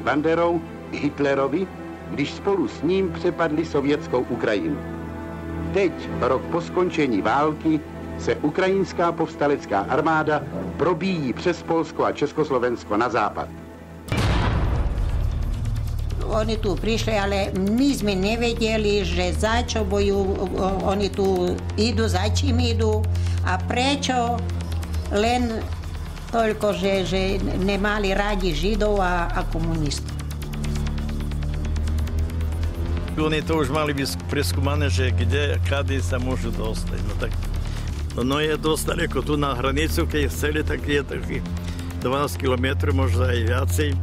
Banderou Hitlerovi, když spolu s ním přepadli sovětskou Ukrajinu. Teď, rok po skončení války, se ukrajinská povstalecká armáda probíjí přes Polsko a Československo na západ. Oni tu prišli, ale my sme nevedeli, že za čo oni tu idú, za čím idú a prečo, len toľko, že nemali radi Židov a komunistov. Oni to už mali preskúmané, že kde, kady sa môžu dostať. No tak, no je dosť daleko tu na hranicu, keď chceli, tak je taký 12 kilometrov, možno aj viacej.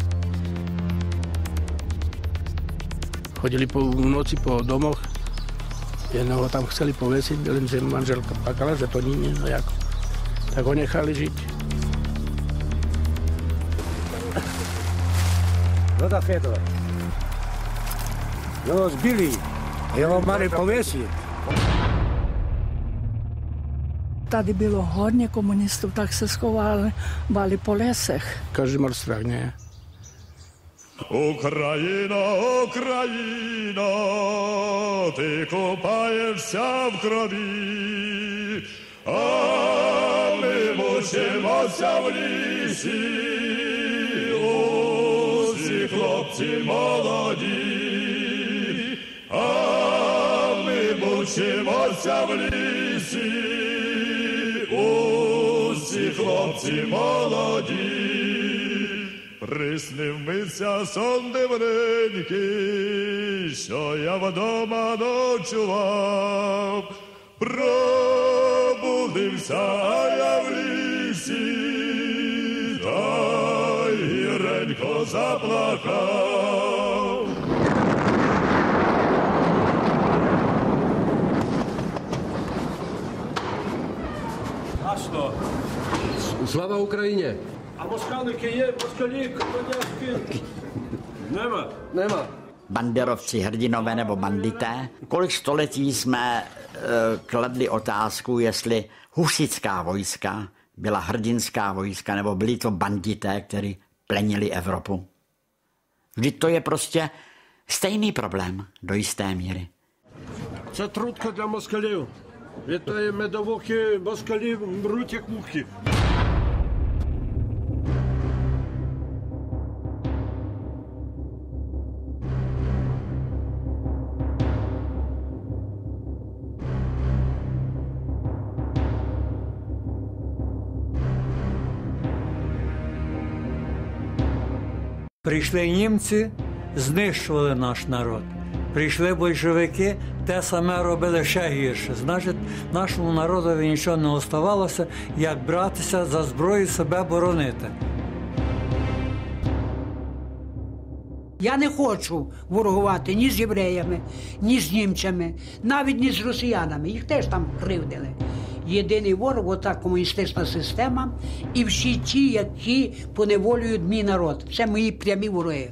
Chodili po noci po domoch, jedného tam chceli povesiť, lenže manželka plakala, že to nie, no jako. Tak ho nechali žiť. No tak je to. Jo, zbili. Jeho mali povesiť. Tady bylo hodně komunistů, tak se schovali po lesech. Každý mal strach, nie? Україна, Україна, ти купаєшся в крові, а ми мучимося в лісі, усі хлопці молоді, а ми мучимося в лісі, усі хлопці молоді. Приснив мися сон дивненький, що я вдома ночував. Пробудився я в лісі, та гіренько заплакав. А що? Слава Україні! А москалики є, москалі, коняшки. Нема? Нема. Banderovci, hrdinové nebo bandité. Kolik století jsme kladli otázku, jestli husitská vojska byla hrdinská vojska, nebo byli to bandité, kteří plenili Evropu. Vždyť to je prostě stejný problém do jisté míry. Це трутка для москалів. Вітає медовухи, москалі мруть як мухи. Прийшли німці, знищували наш народ. Прийшли большевики, те саме робили ще гірше. Значить, нашому народові нічого не оставалося, як братися за зброю, себе боронити. Я не хочу ворогувати ні з євреями, ні з німцями, навіть ні з росіянами. Їх теж там кривдили. Єдиний ворог – ота комуністична система і всі ті, які поневолюють мій народ. Це мої прямі вороги.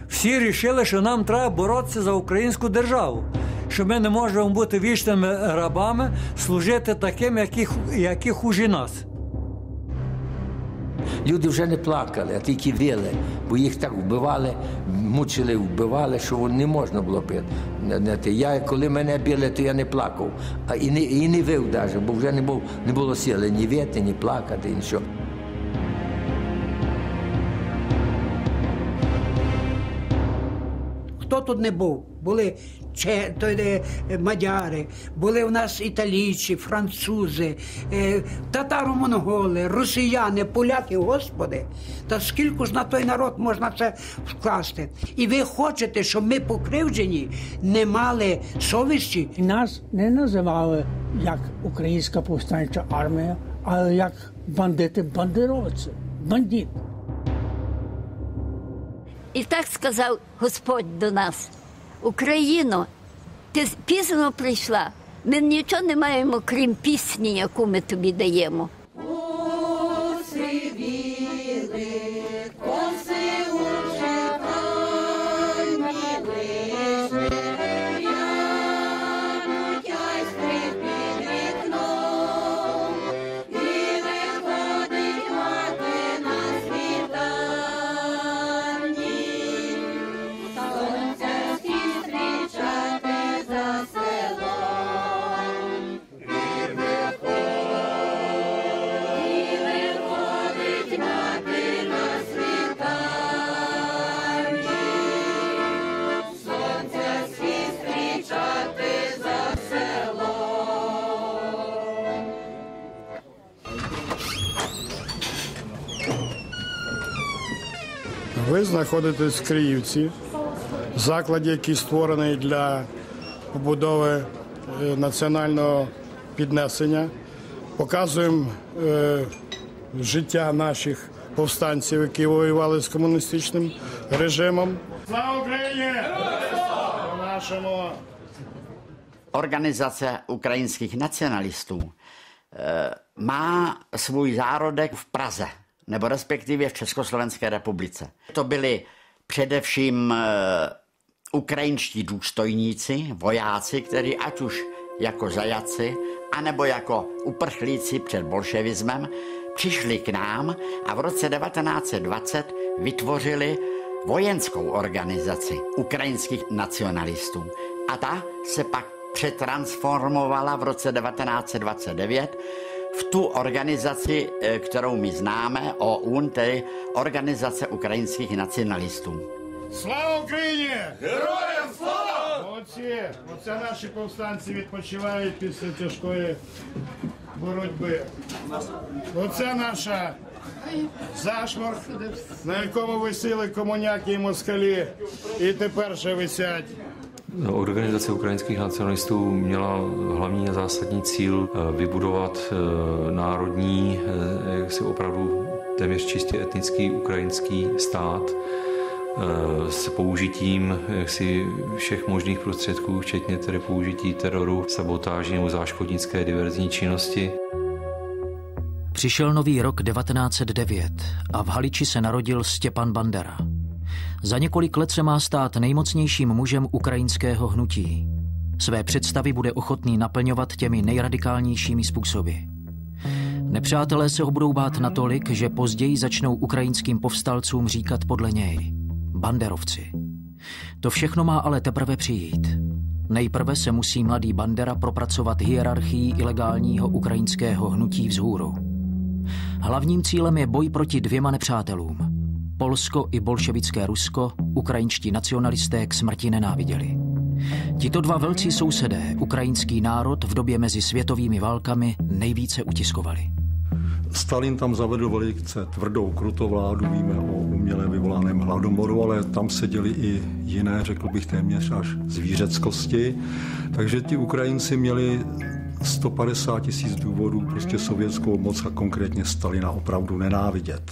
Всі вирішили, що нам треба боротися за українську державу, що ми не можемо бути вічними рабами, служити таким, які хуже нас. Люди вже не плакали, а тільки вили, бо їх так вбивали, мучили, вбивали, що не можна було бити. Коли мене били, то я не плакав, і не вив навіть, бо вже не було сили ні вити, ні плакати, нічого. Хто тут не був? Були мадяри, були у нас італійці, французи, татаро-монголи, росіяни, поляки, господи. Та скільки ж на той народ можна це вкласти? І ви хочете, щоб ми покривджені не мали совісті? Нас не називали як Українська повстанча армія, а як бандити-бандеровці, бандит. І так сказав Господь до нас: Україно, ти пізно прийшла, ми нічого не маємо, крім пісні, яку ми тобі даємо. Світ Ви знаходитесь в Криївці, закладі, який створений для побудови національного піднесення. Показуємо життя наших повстанців, які воювали з комуністичним режимом. Слава Україні! Нашому! Organizace ukrajinských nacionalistů má svůj zárodek v Praze, nebo respektive v Československé republice. To byli především ukrajinští důstojníci, vojáci, kteří ať už jako zajatci, anebo jako uprchlíci před bolševismem, přišli k nám a v roce 1920 vytvořili vojenskou organizaci ukrajinských nacionalistů. A ta se pak přetransformovala v roce 1929 v tu organizaci, kterou my známe, OUN, tedy Organizace ukrajinských nacionalistů. Слава Україні! Героям слава! Молодці! Оце наші повстанці відпочивають після тяжкої боротьби. Оце наша зашморг, на якому висіли комуняки і москалі, і тепер ще висять. Organizace ukrajinských nacionalistů měla hlavní a zásadní cíl vybudovat národní, jaksi opravdu téměř čistě etnický ukrajinský stát s použitím jaksi všech možných prostředků, včetně tedy použití teroru, sabotáži nebo záškodnické diverzní činnosti. Přišel nový rok 1909 a v Haliči se narodil Stepan Bandera. Za několik let se má stát nejmocnějším mužem ukrajinského hnutí. Své představy bude ochotný naplňovat těmi nejradikálnějšími způsoby. Nepřátelé se ho budou bát natolik, že později začnou ukrajinským povstalcům říkat podle něj banderovci. To všechno má ale teprve přijít. Nejprve se musí mladý Bandera propracovat hierarchii ilegálního ukrajinského hnutí vzhůru. Hlavním cílem je boj proti dvěma nepřátelům. Polsko i bolševické Rusko ukrajinští nacionalisté k smrti nenáviděli. Tito dva velcí sousedé ukrajinský národ v době mezi světovými válkami nejvíce utiskovali. Stalin tam zavedl velice tvrdou krutovládu, víme o uměle vyvolaném hladomoru, ale tam seděli i jiné, řekl bych téměř až zvířeckosti. Takže ti Ukrajinci měli 150 000 důvodů prostě sovětskou moc a konkrétně Stalina opravdu nenávidět.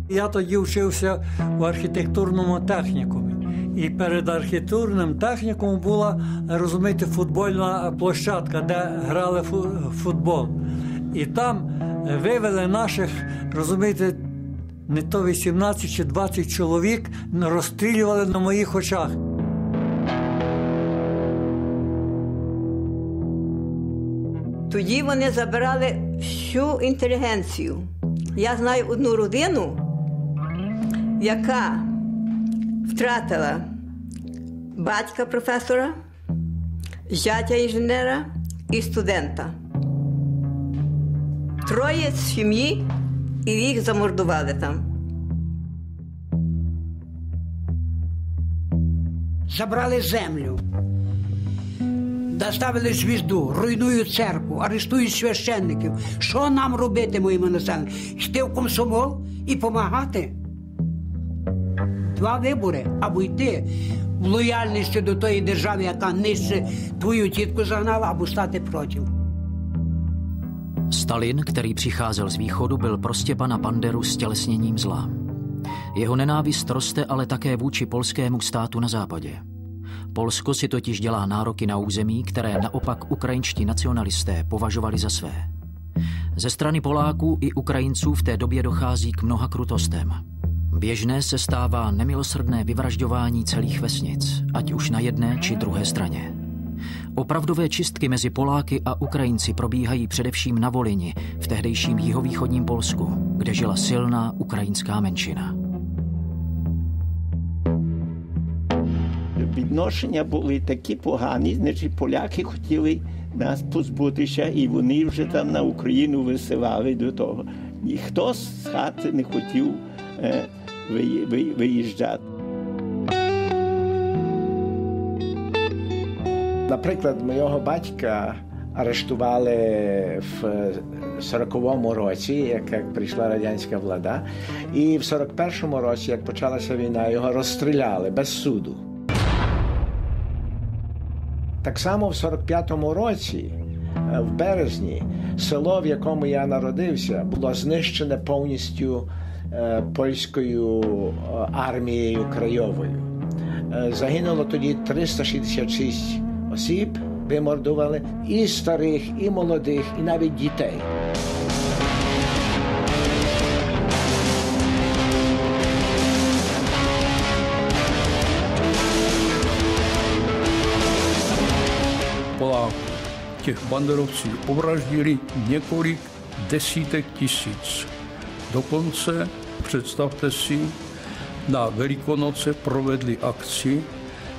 Я тоді вчився в архітектурному технікумі. І перед архітектурним технікумом була, розумієте, футбольна площадка, де грали футбол. І там вивели наших, розумієте, не то 18 чи 20 чоловік, розстрілювали на моїх очах. Тоді вони забирали всю інтелігенцію. Я знаю одну родину, яка втратила батька професора, зятя інженера і студента. Троє з сім'ї, і їх замордували там. Забрали землю, доставили звізду, руйнують церкву, арештують священників. Що нам робити, моїми населенням? Йти в комсомол і допомагати? Два вибори. Або йти в лояльності до тої держави, яка нижче твою тітку загнала, або стати проти. Stalin, který přicházel z východu, byl pro Stěpana Banderu stělesněním zla. Jeho nenávist roste ale také vůči polskému státu na západě. Polsko si totiž dělá nároky na území, které naopak ukrajinští nacionalisté považovali za své. Ze strany Poláků i Ukrajinců v té době dochází k mnoha krutostem. Běžné se stává nemilosrdné vyvražďování celých vesnic, ať už na jedné či druhé straně. Opravdové čistky mezi Poláky a Ukrajinci probíhají především na Volyni, v tehdejším jihovýchodním Polsku, kde žila silná ukrajinská menšina. Відношення були такі погані, значить поляки хотіли нас позбутися, і вони вже там на Україну висилали до того. Ніхто з хати не хотів виїжджати. Наприклад, моєго батька арештували в 40-му році, як прийшла радянська влада, і в 41-му році, як почалася війна, його розстріляли без суду. Так само в 45-му році, в березні, село, в якому я народився, було знищене повністю польською армією краєвою. Загинуло тоді 366 осіб, вимордували і старих, і молодих, і навіть дітей. Pola těch banderovců ovraždili několik desítek tisíc. Dokonce, představte si, na Velikonoce provedli akci,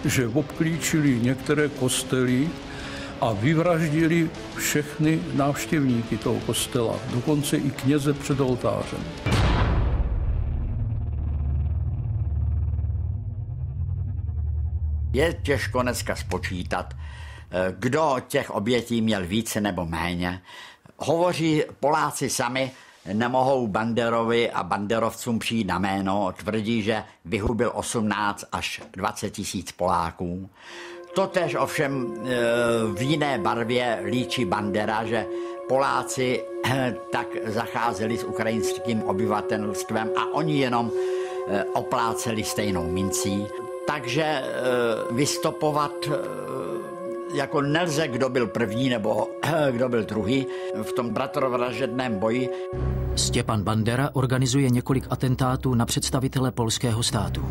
že obklíčili některé kostely a vyvraždili všechny návštěvníky toho kostela, dokonce i kněze před oltářem. Je těžko dneska spočítat, kdo těch obětí měl více nebo méně. Hovoří Poláci sami, nemohou Banderovi a banderovcům přijít na jméno. Tvrdí, že vyhubil 18 až 20 tisíc Poláků. Totéž ovšem v jiné barvě líčí Bandera, že Poláci tak zacházeli s ukrajinským obyvatelstvem a oni jenom opláceli stejnou mincí. Takže vystopovat jako nelze, kdo byl první nebo kdo byl druhý v tom bratrovražedném boji. Stepan Bandera organizuje několik atentátů na představitele polského státu.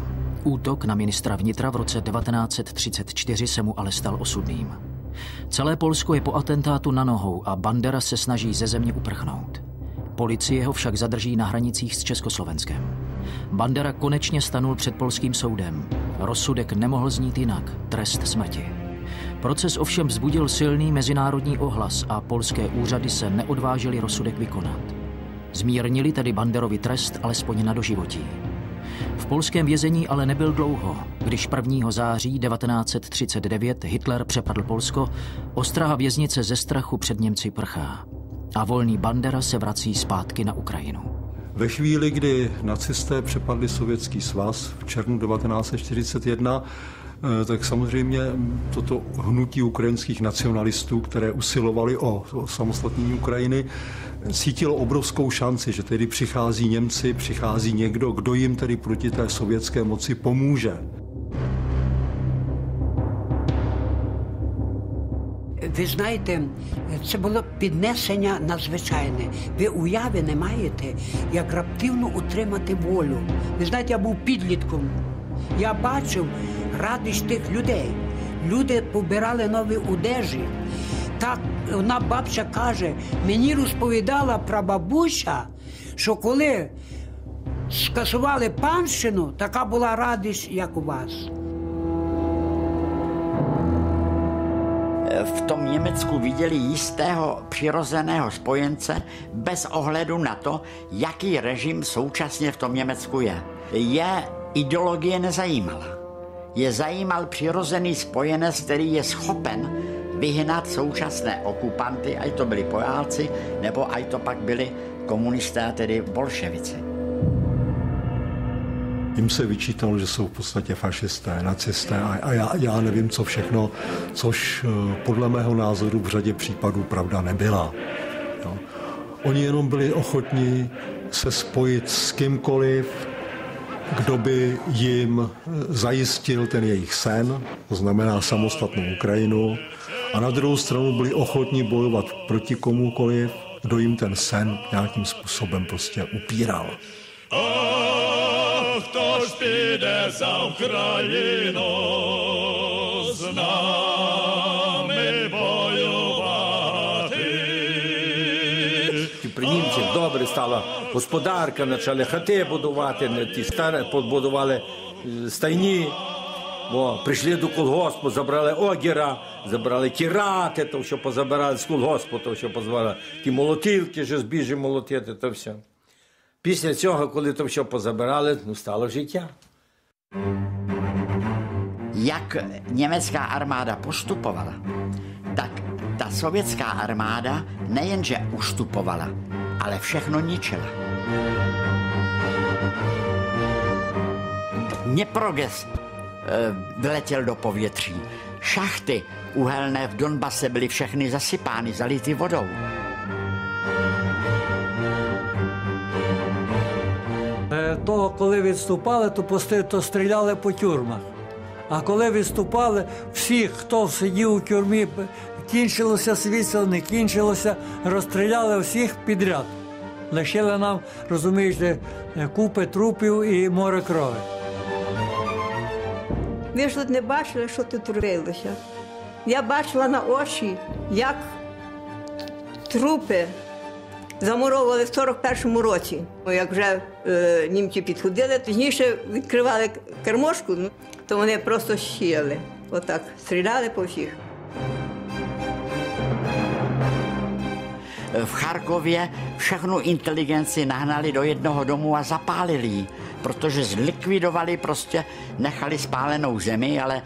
Útok na ministra vnitra v roce 1934 se mu ale stal osudným. Celé Polsko je po atentátu na nohou a Bandera se snaží ze země uprchnout. Policie ho však zadrží na hranicích s Československem. Bandera konečně stanul před polským soudem. Rozsudek nemohl znít jinak, trest smrti. Proces ovšem vzbudil silný mezinárodní ohlas a polské úřady se neodvážily rozsudek vykonat. Zmírnili tedy Banderovi trest alespoň na doživotí. V polském vězení ale nebyl dlouho. Když 1. září 1939 Hitler přepadl Polsko, ostraha věznice ze strachu před Němci prchá. A volný Bandera se vrací zpátky na Ukrajinu. Ve chvíli, kdy nacisté přepadli Sovětský svaz v červnu 1941, tak samozřejmě toto hnutí ukrajinských nacionalistů, které usilovali o samostatnění Ukrajiny, cítilo obrovskou šanci, že tedy přichází Němci, přichází někdo, kdo jim tedy proti té sovětské moci pomůže. Ви знаєте, це було піднесення надзвичайне. Ви уяви не маєте, як раптивно утримати волю. Ви знаєте, я був підлітком. Я бачив радість тих людей. Люди побирали нові одежі. Так одна бабця каже, мені розповідала прабабуся, що коли скасували панщину, така була радість, як у вас. V tom Německu viděli jistého přirozeného spojence bez ohledu na to, jaký režim současně v tom Německu je. Je ideologie nezajímala. Je zajímal přirozený spojenec, který je schopen vyhnat současné okupanty, ať to byli Poláci, nebo ať to pak byli komunisté, tedy bolševici. Jim se vyčítalo, že jsou v podstatě fašisté, nacisté a já nevím, co všechno, což podle mého názoru v řadě případů pravda nebyla. Jo. Oni jenom byli ochotní se spojit s kýmkoliv, kdo by jim zajistil ten jejich sen, to znamená samostatnou Ukrajinu, a na druhou stranu byli ochotní bojovat proti komukoliv, kdo jim ten sen nějakým způsobem prostě upíral. Хто ж піде за Україну з нами воювати? При німцях добре стала господарка, почали хати будувати, ті старі побудували стайні. Прийшли до колгоспу, забрали огіра, забрали кірати, то що позабирали з колгоспу, то що позвали ті молотилки, що збіжі молотити, то все. Після цього, коли то все позабирали, стало життя. Jak německá armáda postupovala, tak Ta sovětská armáda nejenže ustupovala, ale všechno ničila. Dněproges vyletěl do povětří. Šachty uhelné v Donbase byly všechny zasypány, zality vodou. То, коли відступали, то стріляли по тюрмах. А коли відступали, всіх, хто сидів у тюрмі, кінчилося світло, не кінчилося, розстріляли всіх підряд. Лишили нам, розумієте, купи трупів і море крові. Ви ж тут не бачили, що тут робилося. Я бачила на очі, як трупи замуровували в 41-му році. Як вже німці підходили, пізніше відкривали кермошку, то вони просто щіяли. Отак, стріляли по всіх. V Charkově všechnu inteligenci nahnali do jednoho domu a zapálili ji, protože zlikvidovali, prostě nechali spálenou zemi, ale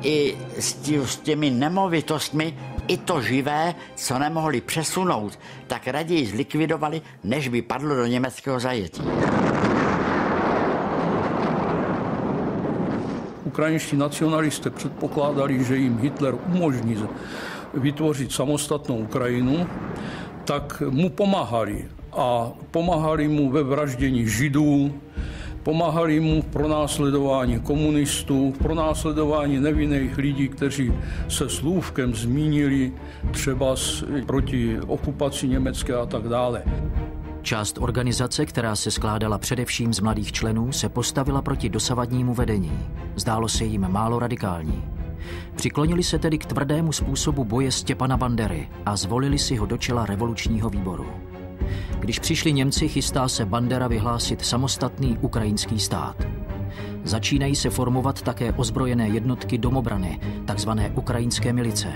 i s těmi nemovitostmi, i to živé, co nemohli přesunout, tak raději zlikvidovali, než by padlo do německého zajetí. Ukrajinští nacionalisté předpokládali, že jim Hitler umožní vytvořit samostatnou Ukrajinu, tak mu pomáhali. A pomáhali mu ve vraždění Židů, pomáhali mu v pronásledování komunistů, v pronásledování nevinných lidí, kteří se slůvkem zmínili třeba proti okupaci německé a tak dále. Část organizace, která se skládala především z mladých členů, se postavila proti dosavadnímu vedení. Zdálo se jim málo radikální. Přiklonili se tedy k tvrdému způsobu boje Stěpana Bandery a zvolili si ho do čela revolučního výboru. Když přišli Němci, chystá se Bandera vyhlásit samostatný ukrajinský stát. Začínají se formovat také ozbrojené jednotky domobrany, takzvané ukrajinské milice.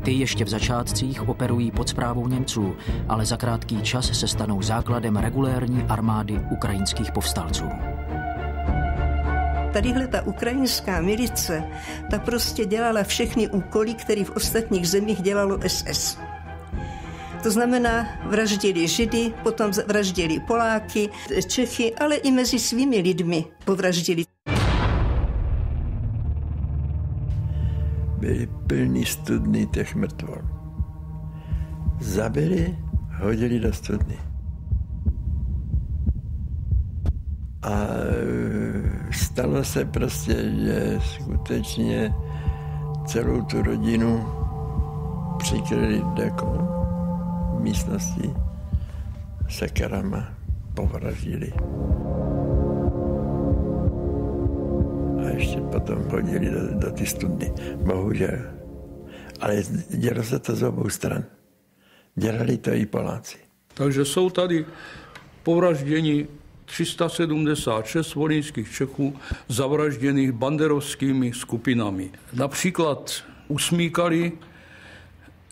Ty ještě v začátcích operují pod správou Němců, ale za krátký čas se stanou základem regulérní armády ukrajinských povstalců. Tadyhle ta ukrajinská milice, ta prostě dělala všechny úkoly, které v ostatních zemích dělalo SS. To znamená, vraždili Židy, potom vraždili Poláky, Čechy, ale i mezi svými lidmi povraždili. Byli plní studny těch mrtvol. Zabili, hodili do studny. A stalo se prostě, že skutečně celou tu rodinu přikryli jako v místnosti sekerama, povraždili. A ještě potom hodili do ty studny. Bohužel. Ale dělo se to z obou stran. Dělali to i Poláci. Takže jsou tady povraždění 376 volyňských Čechů zavražděných banderovskými skupinami. Například usmíkali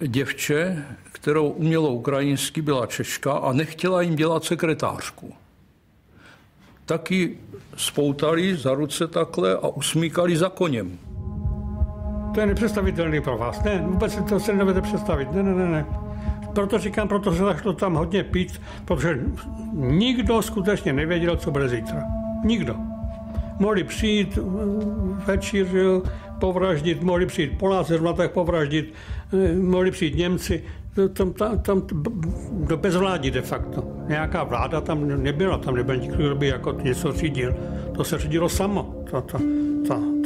děvče, kterou umělo ukrajinsky, byla Češka a nechtěla jim dělat sekretářku. Taky spoutali za ruce takhle a usmíkali za koněm. To je nepředstavitelný pro vás. Ne, vůbec to se nevedete představit. Ne. Proto říkám, proto se zašlo tam hodně pít, protože nikdo skutečně nevěděl, co bude zítra. Nikdo. Mohli přijít večířil, povraždit, mohli přijít Poláci, zrovna tak povraždit, mohli přijít Němci. Tam do bezvládí de facto. Nějaká vláda tam nebyla, tam nebyl nikdo, kdo by jako něco řídil. To se řídilo samo,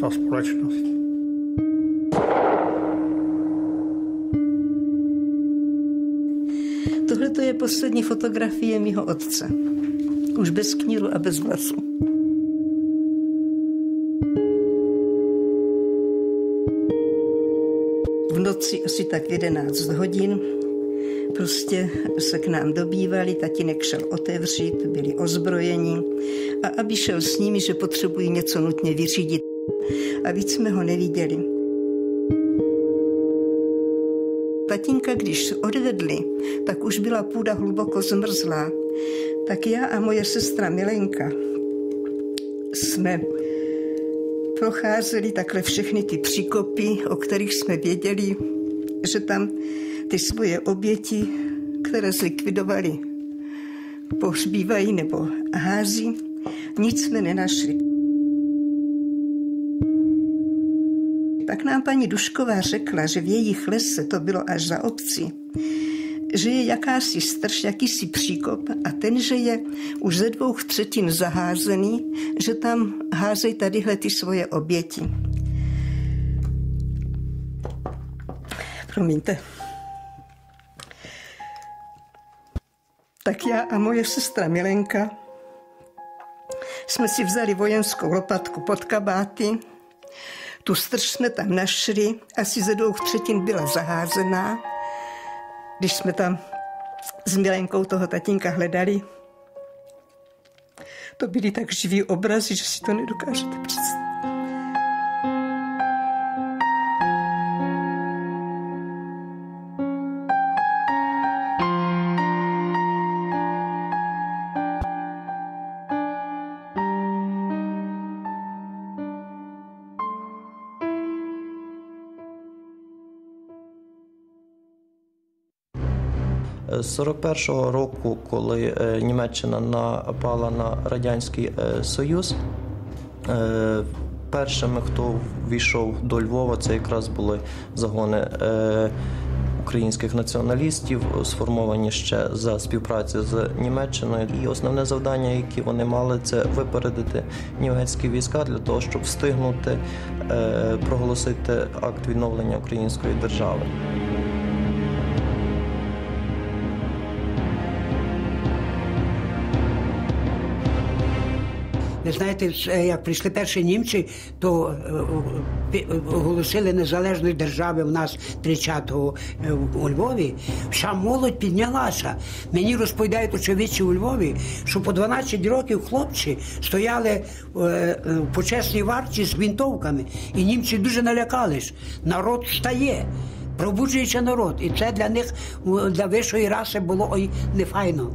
ta společnost. Tohle to je poslední fotografie mýho otce. Už bez kníru a bez vlasů. V noci asi tak 11 hodin prostě se k nám dobývali, tatínek šel otevřít, byli ozbrojeni a aby šel s nimi, že potřebují něco nutně vyřídit. A víc jsme ho neviděli. Tatínka, když odvedli, tak už byla půda hluboko zmrzlá. Tak já a moje sestra Milenka jsme procházeli takhle všechny ty příkopy, o kterých jsme věděli, že tam ty svoje oběti, které zlikvidovali, pohřbívají nebo hází, nic jsme nenašli. Pak nám paní Dušková řekla, že v jejich lese, to bylo až za obcí, že je jakási strž, jakýsi příkop a ten, že je už ze 2/3 zaházený, že tam házejí tadyhle ty svoje oběti. Promiňte. Tak já a moje sestra Milenka jsme si vzali vojenskou lopatku pod kabáty. Tu strž jsme tam našli, asi ze 2/3 byla zaházená. Když jsme tam s Milenkou toho tatínka hledali, to byly tak živý obrazy, že si to nedokážete představit. З 41-го року, коли Німеччина напала на Радянський Союз, першими, хто війшов до Львова, це якраз були загони українських націоналістів, сформовані ще за співпрацю з Німеччиною. І основне завдання, яке вони мали, це випередити німецькі війська для того, щоб встигнути проголосити акт відновлення української держави. Ви знаєте, як прийшли перші німці, то оголосили незалежної держави в нас 30-го у Львові. Вся молодь піднялася. Мені розповідають очевидці у Львові, що по 12 років хлопці стояли в почесній варті з гвинтовками. І німці дуже налякались. Народ встає, пробуджується народ. І це для них, для вищої раси було нефайно.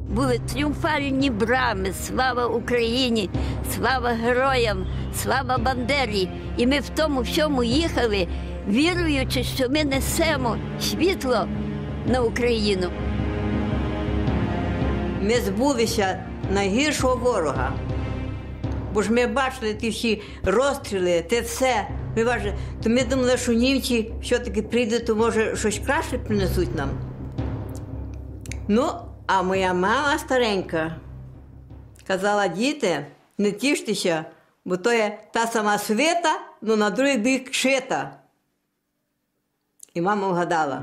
Були тріумфальні брами, слава Україні, слава героям, слава Бандері. І ми в тому всьому їхали, віруючи, що ми несемо світло на Україну. Ми збулися найгіршого ворога. Бо ж ми бачили ті всі розстріли, те все. То ми думали, що німці все-таки прийдуть, то може щось краще принесуть нам. Ну, а моя мама старенька казала: діти, не тіштеся, бо то є та сама свита, но на другий бік шита. І мама вгадала.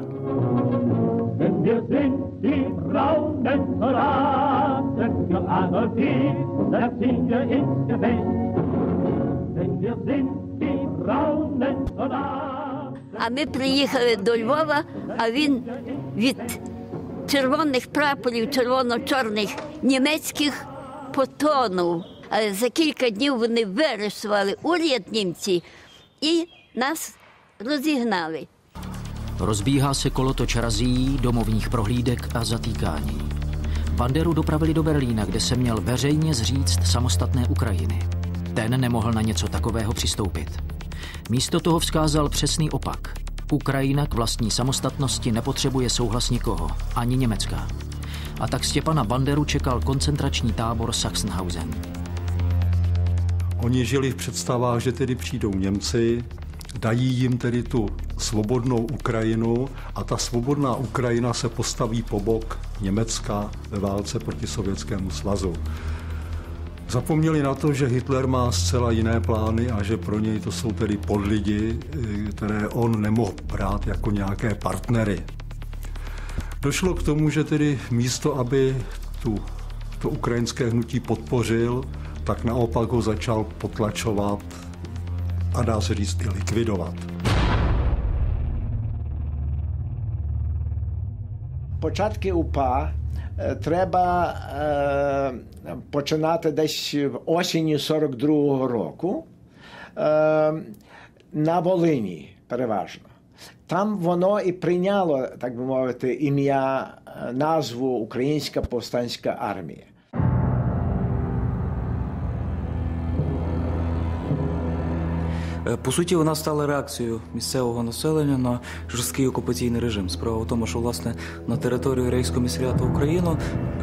А ми приїхали до Львова, а він від червоних прапорів, червоно-чорних, німецьких потонув. Але за кілька днів вони вирисували уряд німці і нас rozjíhnali. Rozbíhá se kolotoč razí, domovních prohlídek a zatýkání. Banderu dopravili do Berlína, kde se měl veřejně zříct samostatné Ukrajiny. Ten nemohl na něco takového přistoupit. Místo toho vzkázal přesný opak. Ukrajina k vlastní samostatnosti nepotřebuje souhlas nikoho, ani Německa. A tak Stěpana Banderu čekal koncentrační tábor Sachsenhausen. Oni žili v představách, že tedy přijdou Němci, dají jim tedy tu svobodnou Ukrajinu a ta svobodná Ukrajina se postaví po bok Německa ve válce proti Sovětskému svazu. Zapomněli na to, že Hitler má zcela jiné plány a že pro něj to jsou tedy podlidi, které on nemohl brát jako nějaké partnery. Došlo k tomu, že tedy místo, aby to ukrajinské hnutí podpořil, tak naopak ho začal potlačovat a dá se říct i likvidovat. Початки УПА треба починати десь осінню 42-го року на Волині переважно. Там воно і прийняло, так би мовити, ім'я, назву Українська повстанська армія. По суті, вона стала реакцією місцевого населення на жорсткий окупаційний режим. Справа в тому, що, власне, на території Рейхськомісаріату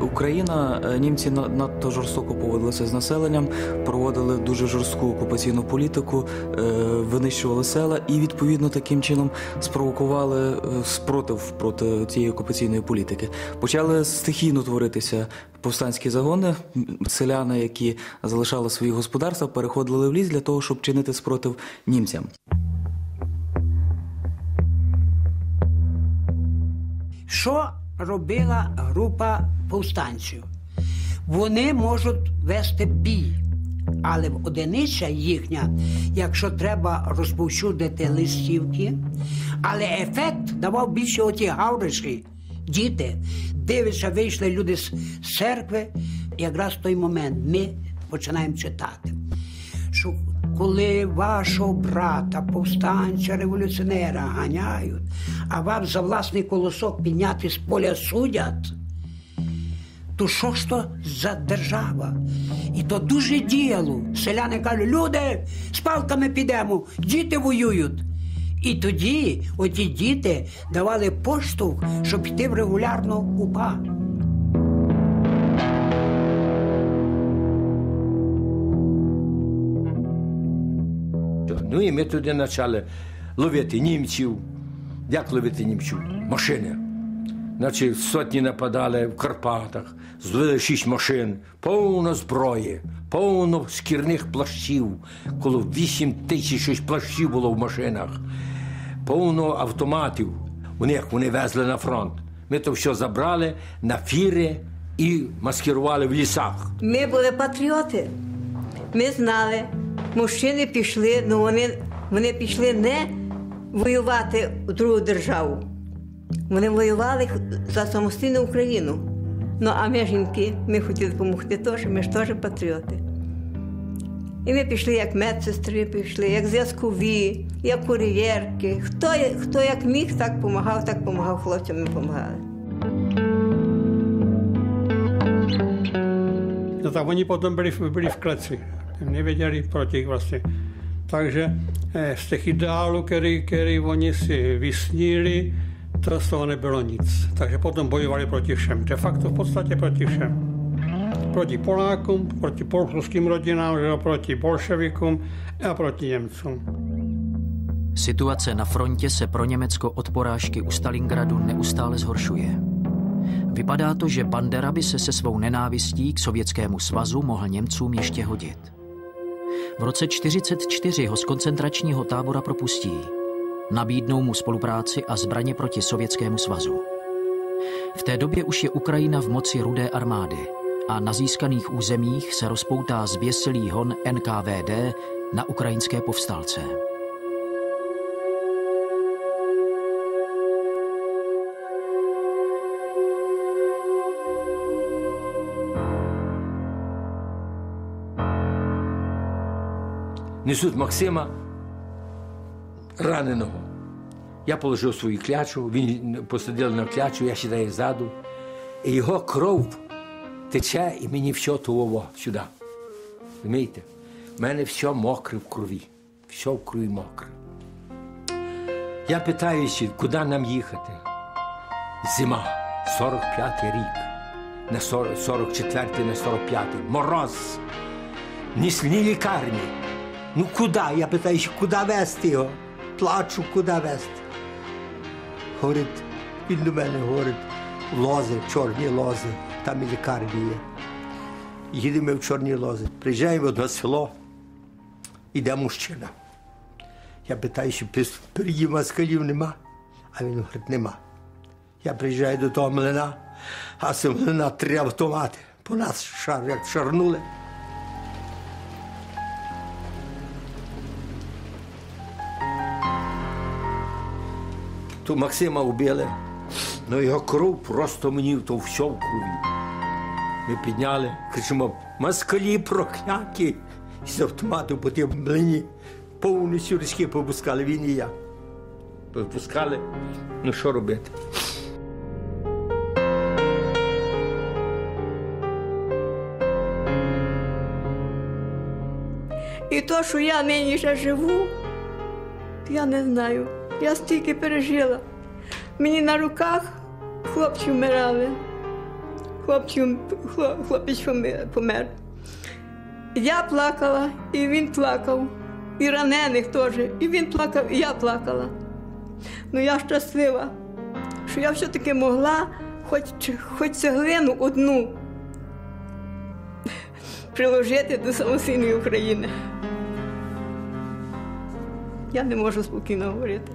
Україна німці надто жорстоко поводилися з населенням, проводили дуже жорстку окупаційну політику, винищували села і, відповідно, таким чином спровокували спротив проти цієї окупаційної політики. Почали стихійно творитися повстанські загони, селяни, які залишали свої господарства, переходили в ліс для того, щоб чинити спротив німцям. Що робила група повстанців? Вони можуть вести бій, але одиниця їхня, якщо треба розповсюдити листівки, але ефект давав більше оті гавриші, діти. Дивиться, вийшли люди з церкви, якраз в той момент ми починаємо читати, що коли вашого брата, повстанця, революціонера ганяють, а вам за власний колосок підняти з поля судять, то що ж то за держава? І то дуже діяло. Селяни кажуть, люди, з палками підемо, діти воюють. І тоді оті діти давали поштовх, щоб йти в регулярну УПА. Ну і ми туди почали ловити німців. Як ловити німців? Машини. Значить, сотні нападали в Карпатах, зловили 6 машин, повно зброї, повно шкірних плащів, коло 8 тисяч плащів було в машинах, повно автоматів. Вони везли на фронт. Ми то все забрали на фіри і маскирували в лісах. Ми були патріоти. Ми знали, мужчини пішли, але вони пішли не воювати в другу державу. Вони воювали за самостійну Україну. Ну, а ми, жінки, ми хотіли допомогти теж, ми ж теж патріоти. І ми пішли як медсестри, пішли, як зв'язкові, як кур'єрки. Хто як міг, так допомагав хлопцям, ми допомагали. No tak oni potom byli v kleci, nevěděli proti vlastně. Takže z těch ideálů, který oni si vysnili, to z toho nebylo nic. Takže potom bojovali proti všem. De facto v podstatě proti všem. Proti Polákům, proti polským rodinám, proti bolševikům a proti Němcům. Situace na frontě se pro Německo od porážky u Stalingradu neustále zhoršuje. Vypadá to, že Bandera by se svou nenávistí k Sovětskému svazu mohl Němcům ještě hodit. V roce 1944 ho z koncentračního tábora propustí. Nabídnou mu spolupráci a zbraně proti Sovětskému svazu. V té době už je Ukrajina v moci Rudé armády a na získaných územích se rozpoutá zběsilý hon NKVD na ukrajinské povstalce. Несуть Максима раненого. Я положив свою клячу, він посадив на клячу, я сідаю ззаду. І його кров тече, і мені все того сюди. Розумієте? У мене все мокре в крові. Все в крові мокре. Я питаюся, куди нам їхати? Зима, 45-й рік. На 44-й, на 45-й. Мороз. Ні лікарні. Ну куди? Я питаюся, куди везти його? Плачу, куди везти? Говорить, він до мене говорить, Лози, Чорні Лози, там і лікарні є. Їдемо в Чорні Лози. Приїжджаємо в одне село, іде мужчина. Я питаюся, переді москалів нема? А він говорить, нема. Я приїжджаю до того млина, а з млина 3 автомати. По нас як шарнули. То Максима вбили, але його кров просто мені, то все в крові. Ми підняли, кричимо, москалі прокляті! З автомату по тій млині повністю річки попускали, він і я. Попускали, ну що робити? І то, що я нині ще живу, Я не знаю. Я стільки пережила. Мені на руках хлопці вмирали. Хлопець помер. Я плакала, і він плакав. І ранених теж. І він плакав, і я плакала. Ну я щаслива, що я все-таки могла хоч цеглину одну приложити до самостійної України. Я не можу спокійно говорити.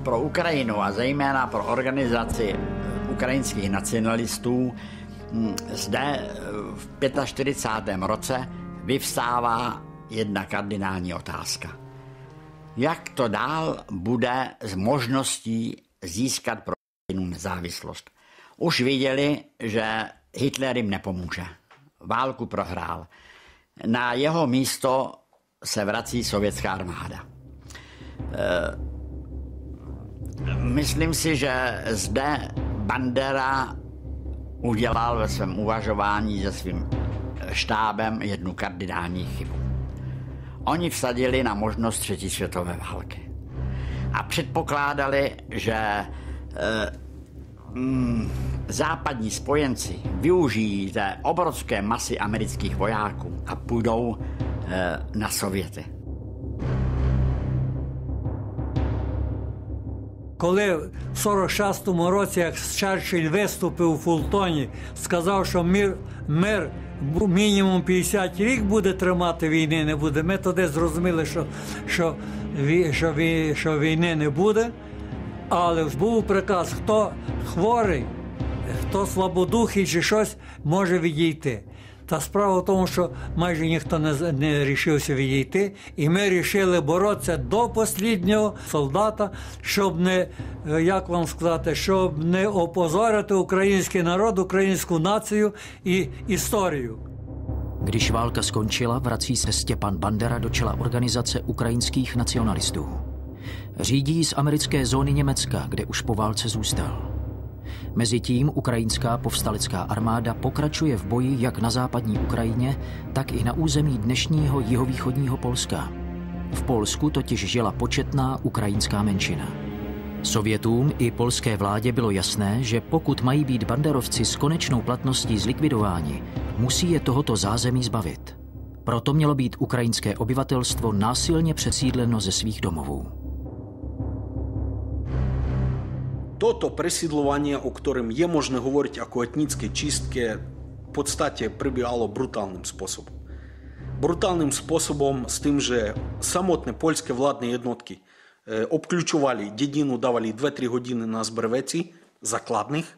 Pro Ukrajinu a zejména pro organizaci ukrajinských nacionalistů zde v 45. roce vyvstává jedna kardinální otázka. Jak to dál bude s možností získat pro Ukrajinu nezávislost? Už viděli, že Hitler jim nepomůže. Válku prohrál. Na jeho místo se vrací sovětská armáda. Myslím si, že zde Bandera udělal ve svém uvažování se svým štábem jednu kardinální chybu. Oni vsadili na možnost třetí světové války. A předpokládali, že západní spojenci využijí té obrovské masy amerických vojáků a půjdou na Sověty. Коли в 46-му році, як Черчилль виступив у Фултоні, сказав, що мир мінімум 50 років буде тримати, війни не буде, ми тоді зрозуміли, що війни не буде. Але був приказ, хто хворий, хто слабодухий чи щось, може відійти. Та справа в тому, що майже ніхто не рішився відійти, і ми вирішили боротися до останнього солдата, щоб не, як вам сказати, щоб не опозорити український народ, українську націю і історію. Když válka skončila, vrací se Stepan Bandera do čela organizace ukrajinských nacionalistů. Řídí z americké zóny Německa, kde už po válce zůstal. Mezitím ukrajinská povstalecká armáda pokračuje v boji jak na západní Ukrajině, tak i na území dnešního jihovýchodního Polska. V Polsku totiž žila početná ukrajinská menšina. Sovětům i polské vládě bylo jasné, že pokud mají být banderovci s konečnou platností zlikvidováni, musí je tohoto zázemí zbavit. Proto mělo být ukrajinské obyvatelstvo násilně přesídleno ze svých domovů. Toto presídľovanie, o ktorom je možné hovoriť ako etnické čistke, v podstate prebiehalo brutálnym spôsobom. Brutálnym spôsobom s tým, že samotné poľské vládne jednotky obkľúčovali dedinu, dávali 2-3 hodiny na zber veci základných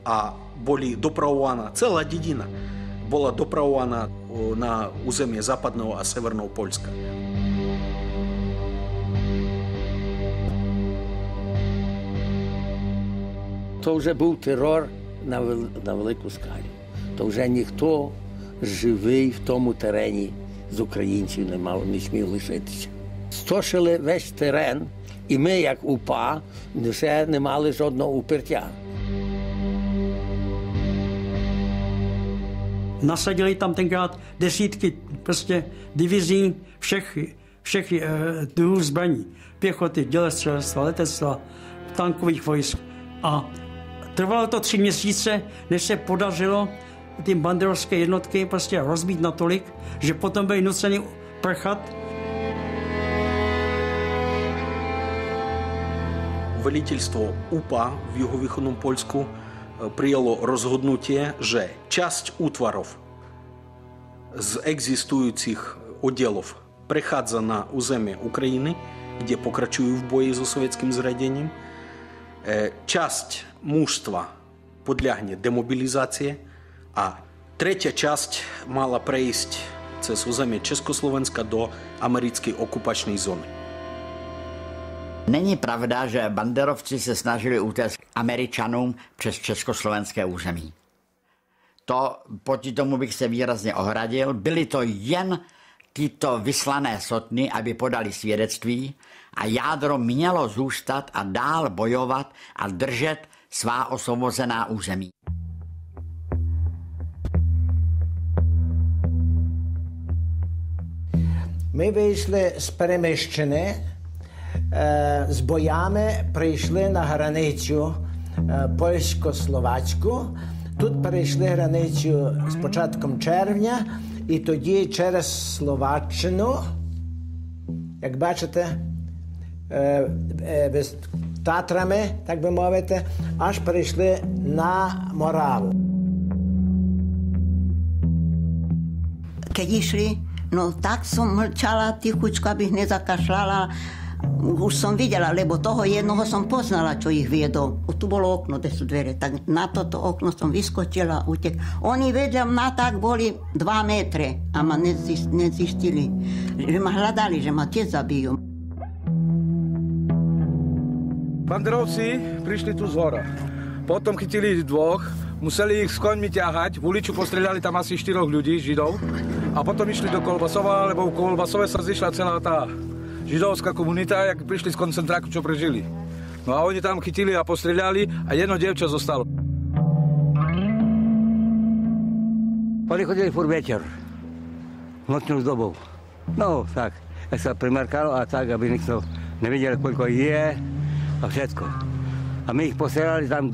a boli dopravovaná, celá dedina bola dopravovaná na územie západného a severného Poľska. То вже був терор на велику скалу. То вже ніхто живий в тому терені з українців не смів лишитися. Стошили весь терен, і ми, як УПА, вже не мали жодного упертя. Nasadili tam tenkrát desítky prostě divizí všech druhů zbraní. Pěchoty, dělostřelectva, letectva, tankových vojsk. A trvalo to 3 měsíce, než se podařilo ty banderovské jednotky prostě rozbít natolik, že potom byli nuceni prchat. Veliteľstvo УПА в юго-východnom Poľsku prijalo rozhodnutie, že časť útvarov z existujúcich oddelov prechádza na územie Ukrajiny, kde pokračujú v boji so sovietským zriadením. Časť mužstva podľahne demobilizácie a tretia časť mala prejsť cez územie Československa do americkej okupačnej zóny. Není pravda, že banderovci se snažili utéct Američanům přes československé území. To proti tomu bych se výrazně ohradil. Byli to jen tyto vyslané sotny, aby podali svědectví a jádro mělo zůstat a dál bojovat a držet svá osvobozená území. Ми вийшли з Переміщини, з боями прийшли на границю польсько-словацьку. Тут перейшли границю з початком червня і тоді через Словаччину, як бачите, Татрами, так би мовити, аж перейшли на Мораву. Keď išli, no tak som mlčala tichučko, abych nezakašľala. Už som videla, lebo toho jednoho som poznala, čo ich viedol. Tu bolo okno, kde sú dvere. Tak na toto okno som vyskočila, utek. Oni vedia, na tak boli 2 metre a ma nezistili. Že ma hľadali, že ma tiež zabijú. Banderovci prišli tu z hora. Potom chytili 2, museli ich s koňmi ťahať. V uliču postreľali tam asi 4 ľudí, Židov. A potom išli do Kolbasova, lebo v Kolbasove sa zišla celá tá židovská komunita, jak prišli z koncentráku, čo prežili. No a oni tam chytili a postreľali a jedno dievča zostalo. Oni chodili furt večer, nočnou dobou. No tak, jak sa primerkalo a tak, aby nikto nevidel, koľko je a všetko. A my ich postreľali tam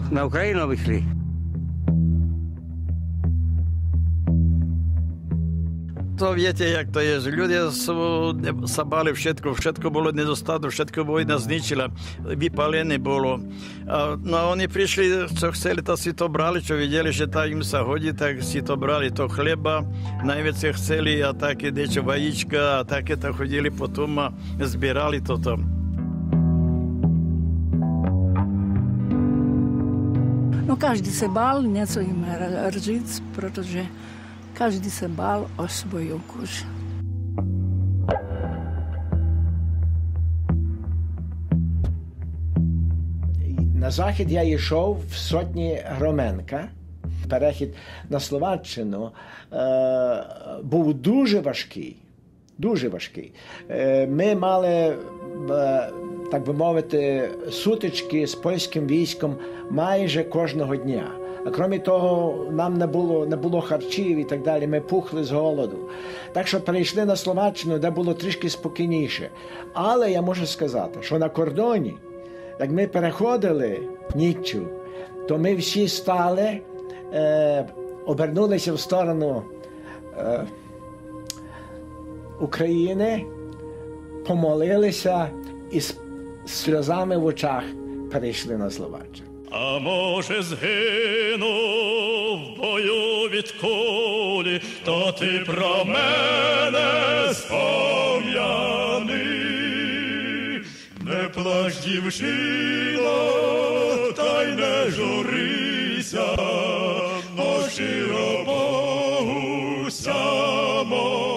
na Ukrajinu vyšli. To viete, jak to je, že ľudia sa báli všetko bolo nedostatné, všetko vojna zničila, vypálené bolo. No a oni prišli, čo chceli, to si to brali, čo videli, že tá im sa hodí, tak si to brali, to chleba, najviac chceli a také niečo vajíčka a také to chodili potom a zbierali toto. No každý se bál něco jim říct, protože každý se bál o svou kůži. На захід я йшов в сотні Громенка. Перехід на Словаччину був дуже важкий. Дуже важкий. Ми мали, так би мовити, сутички з польським військом майже кожного дня. А крім того, нам не було харчів і так далі, ми пухли з голоду. Так що перейшли на Словаччину, де було трішки спокійніше. Але я можу сказати, що на кордоні, як ми переходили ніччю, то ми всі стали, обернулися в сторону України, помолилися і з сльозами в очах перейшли на Словаччину. А може згину в бою від кулі, то ти про мене спом'яни. Не плач, дівчино, та й не журися, но щиро Богу самоли.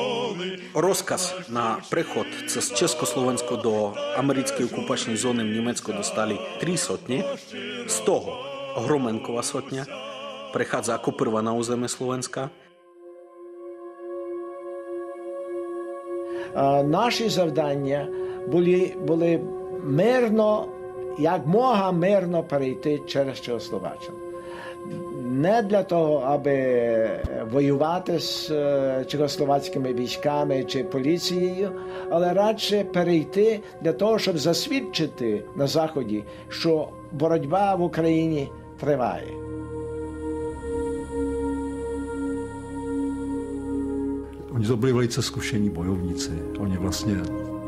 Розказ на приход з Československo до американської окупаційної зони в Німецьку достали 3 сотні. З того Громенкова сотня приходить jako prvá na území Slovenska. Наші завдання були мирно, як мога мирно перейти через Чехословаччину. Не для того, аби воювати з чехословацькими військами чи поліцією, але радше перейти для того, щоб засвідчити на Заході, що боротьба в Україні триває. Oni to byli velice zkušení bojovníci. Oni vlastně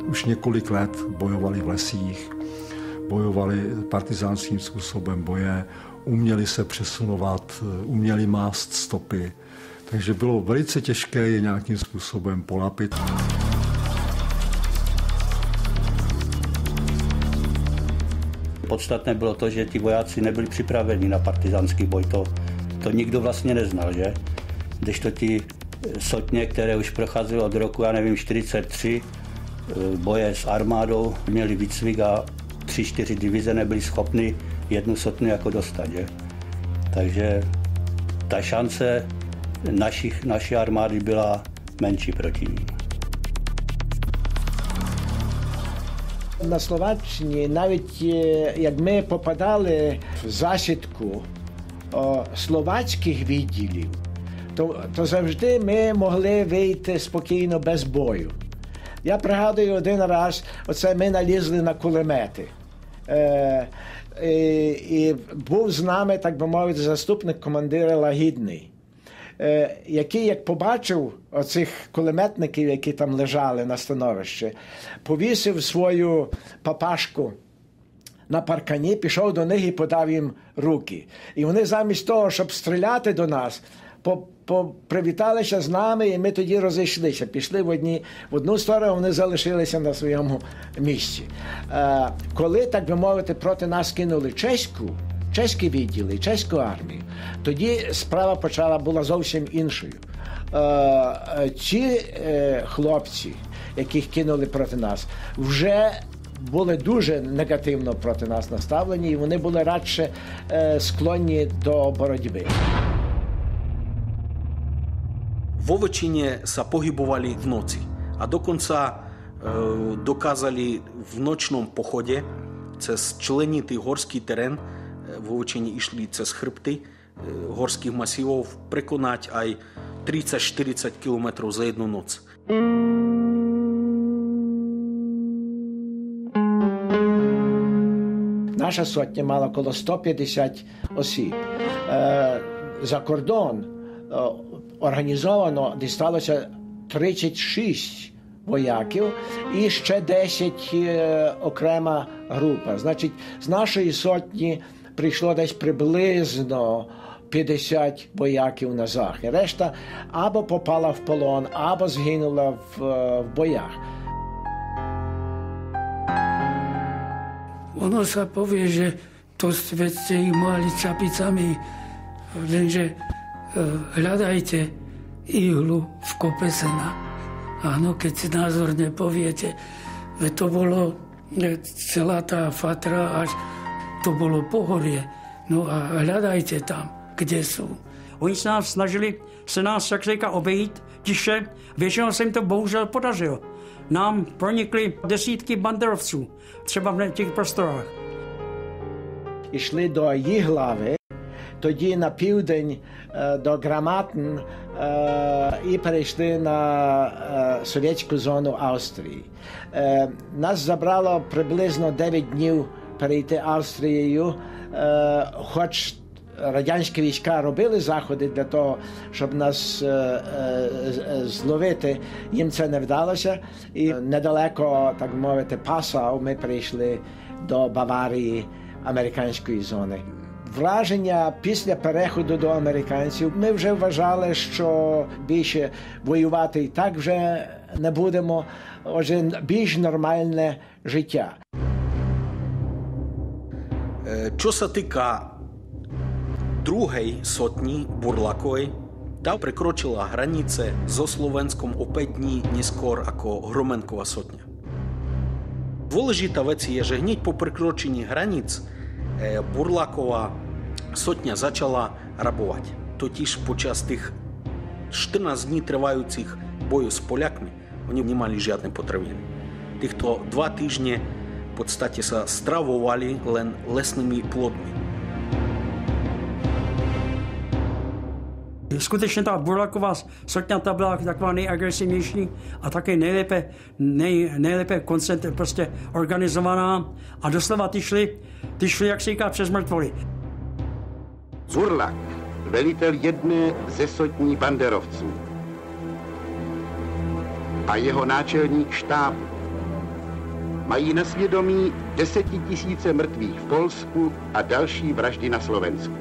už několik let bojovali v lesích, bojovali partizánským způsobem boje, uměli se přesunovat, uměli mást stopy. Takže bylo velice těžké je nějakým způsobem polapit. Podstatné bylo to, že ti vojáci nebyli připraveni na partizánský boj. To nikdo vlastně neznal, že? Kdežto ti sotně, které už procházely od roku, já nevím, 43, boje s armádou, měli výcvik a 3-4 divize nebyli schopni jednu sotnu jako dostat. Že? Takže ta šance naší armády byla menší proti ním. На Словаччині навіть як ми попадали в засідку словацьких відділів, то завжди ми могли вийти спокійно без бою. Я пригадую один раз, оце ми налізли на кулемети. І був з нами, так би мовити, заступник командира Лагідний, який, як побачив оцих кулеметників, які там лежали на становищі, повісив свою папашку на паркані, пішов до них і подав їм руки. І вони замість того, щоб стріляти до нас, привіталися з нами, і ми тоді розійшлися. Пішли в одну сторону, вони залишилися на своєму місці. Коли, так би мовити, проти нас кинули чеські відділи, чеську армію, тоді справа була зовсім іншою. Ці хлопці, яких кинули проти нас, вже були дуже негативно проти нас наставлені, і вони були радше склонні до боротьби. Vo väčšine sa pohybovali v noci a dokonca dokázali v nočnom pochode cez členitý horský terén, vo väčšine išli cez chrbty horských masívov, prekonať aj 30-40 km za jednu noc. Наша сотня мала коло 150 осіб. За кордон організовано дісталося 36 вояків і ще 10 окрема група. Значить, з нашої сотні прийшло десь приблизно 50 вояків на захід. Решта або попала в полон, або згинула в боях. Ono sa povie, že to svet ste ich mali čapicami, lenže hľadajte ihlu v kope sena. Áno, keď si názorne poviete, že to bolo celá tá fatra, až to bolo pohorie. No a hľadajte tam, kde sú. Oni se nás snažili jak říká, obejít tiše. Většinou se jim to bohužel podařilo. Nám pronikly desítky banderovců, třeba v těch prostorách. Йшли до Їглави, тоді на південь до Граматин і перейшли на совєтську зону Австрії. Нас забрало приблизно 9 днів перейти Австрією, хоч радянські війська робили заходи для того, щоб нас зловити, їм це не вдалося. І недалеко, так мовити, Пасау ми прийшли до Баварії, американської зони. Враження після переходу до американців, ми вже вважали, що більше воювати і так вже не будемо, отже, більш нормальне життя. Čo sa týka druhej sotni Burlakovej, tá prekročila hranice so Slovenskom o 5 dní neskôr ako Hromenková sotňa. Dôležitá vec je, že hneď po prekročení hraníc Burlaková sotňa začala rabovať. Totiž počas tých 14 dní trvajúcich bojov s Poliakmi oni nemali žiadne potraviny. Týchto 2 týždne v podstate sa stravovali len lesnými plodmi. Skutečně ta Burlaková sotňa ta byla taková nejagresivnější a také nejlépe prostě organizovaná a doslova ty šli, jak se říká, přes mrtvoly. Burlak, velitel jedné ze sotní banderovců a jeho náčelník štábu mají na svědomí 10 000 mrtvých v Polsku a další vraždy na Slovensku.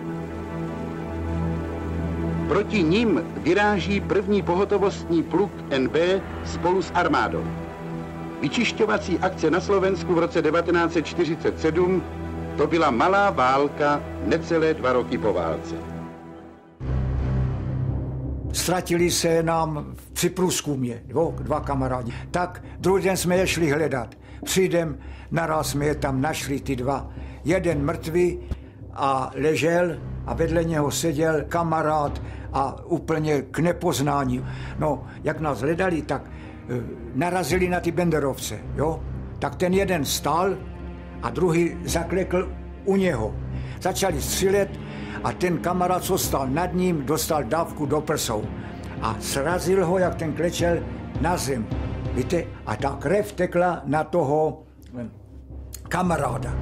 Proti nim vyráží první pohotovostní pluk NB spolu s armádou. Vyčišťovací akce na Slovensku v roce 1947 to byla malá válka necelé 2 roky po válce. Ztratili se nám při průzkumě 2 kamarádi. Tak druhý den jsme je šli hledat. Přijdem, naraz jsme je tam našli ty 2. Jeden mrtvý a ležel a vedle něho seděl kamarád a úplně k nepoznání. No, jak nás hledali, tak narazili na ty banderovce, jo? Tak ten jeden stál a druhý zaklekl u něho. Začali střílet a ten kamarád, co stál nad ním, dostal dávku do prsou. A srazil ho, jak ten klečel, na zem. Víte? A ta krev tekla na toho kamaráda.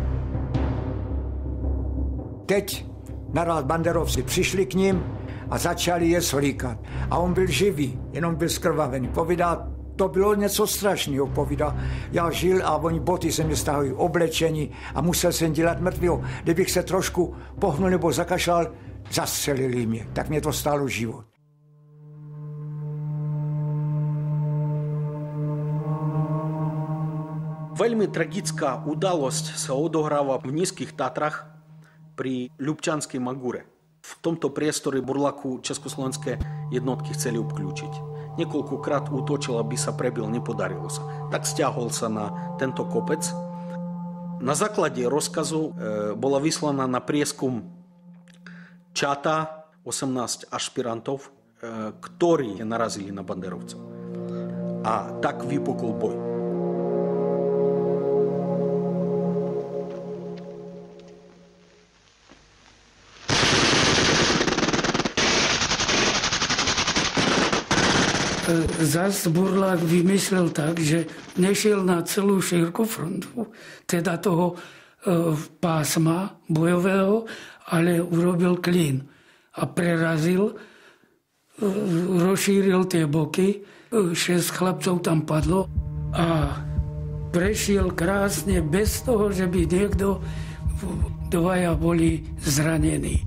Teď naraz banderovci přišli k ním a začali je slíkat. A on byl živý, jenom byl skrvavený. Povídá, to bylo něco strašného, povídá. Já žil a oni boty se mě stahují, oblečení a musel jsem dělat mrtvého. Kdybych se trošku pohnul nebo zakašlal, zastřelili mě. Tak mě to stálo život. Veľmi tragická udalosť sa odohráva v Nízkych Tatrách pri Ľubčanskej Magure. V tomto priestore Burlaku československé jednotky chceli obklúčiť. Niekoľkokrát útočil, aby sa prebil, nepodarilo sa. Tak stiahol sa na tento kopec. Na základe rozkazu bola vyslaná na prieskum čata 18 ašpirantov, ktorí narazili na banderovcov. A tak vypukol boj. Zas Burlák vymyslel tak, že nešiel na celú šírku frontu, teda toho pásma bojového, ale urobil klín a prerazil, rozšíril tie boky, 6 chlapcov tam padlo a prešiel krásne bez toho, že by niekto, dvaja boli zranení.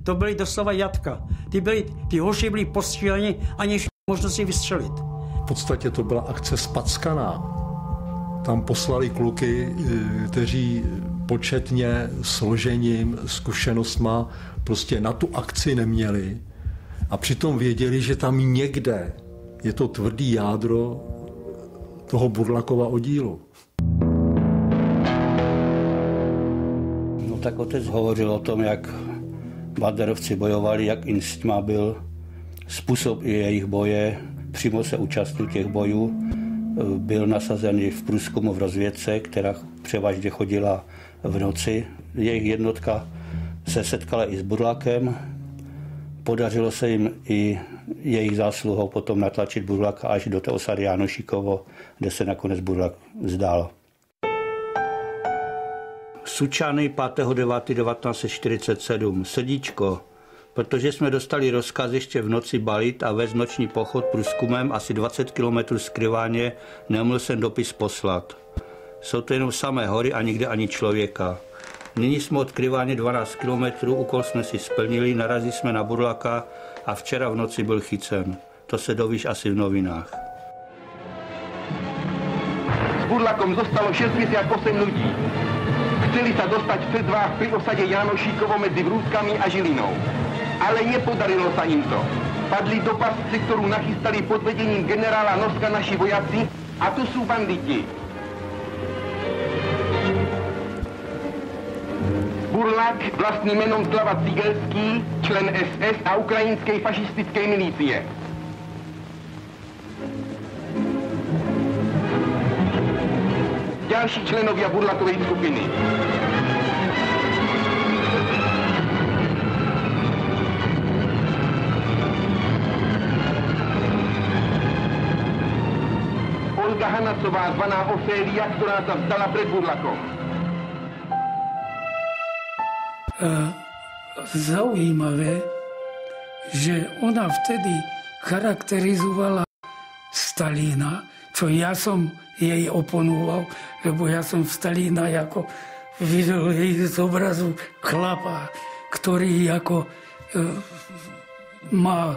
To byly doslova jatka. Ty hoši byli postříleni, aniž možnosti vystřelit. V podstatě to byla akce spackaná. Tam poslali kluky, kteří početně, složením, zkušenostma prostě na tu akci neměli. A přitom věděli, že tam někde je to tvrdý jádro toho Burlakova oddílu. No tak otec hovořil o tom, jak banderovci bojovali, jak s nima byl způsob i jejich boje. Přímo se účastnil těch bojů. Byl nasazený v průzkumu v rozvědce, která převážně chodila v noci. Jejich jednotka se setkala i s Burlakem. Podařilo se jim i jejich zásluhou potom natlačit Burlaka až do té osady Janošíkovo, kde se nakonec Burlak vzdal. Sučany 5.9.1947, Sedíčko. Protože jsme dostali rozkaz ještě v noci balit a vést noční pochod průzkumem asi 20 km skryváně, nemohl jsem dopis poslat. Jsou to jenom samé hory a nikde ani člověka. Nyní jsme odkryváni 12 km, úkol jsme si splnili, narazili jsme na Burlaka a včera v noci byl chycen. To se dovíš asi v novinách. S Burlakom zostalo 68 lidí. Chceli sa dostať v Cedvách pri osade Janošíkovo medzi Vrútkami a Žilinou. Ale nepodarilo sa im to. Padli do pasce, ktorú nachystali pod vedením generála Noska naši vojaci, a tu sú banditi. Burlak, vlastným menom Slava Cigelský, člen SS a ukrajinskej fašistickej milície. Ďalší členovia Burlakovej skupiny. Olga Hanacová, zvaná Ofélia, ktorá sa vzdala pred Burlakom. Zaujímavé, že ona vtedy charakterizovala Stalina, čo ja som jej oponoval, lebo ja som Stalina ako videl jej z obrazu chlapa, ktorý ako má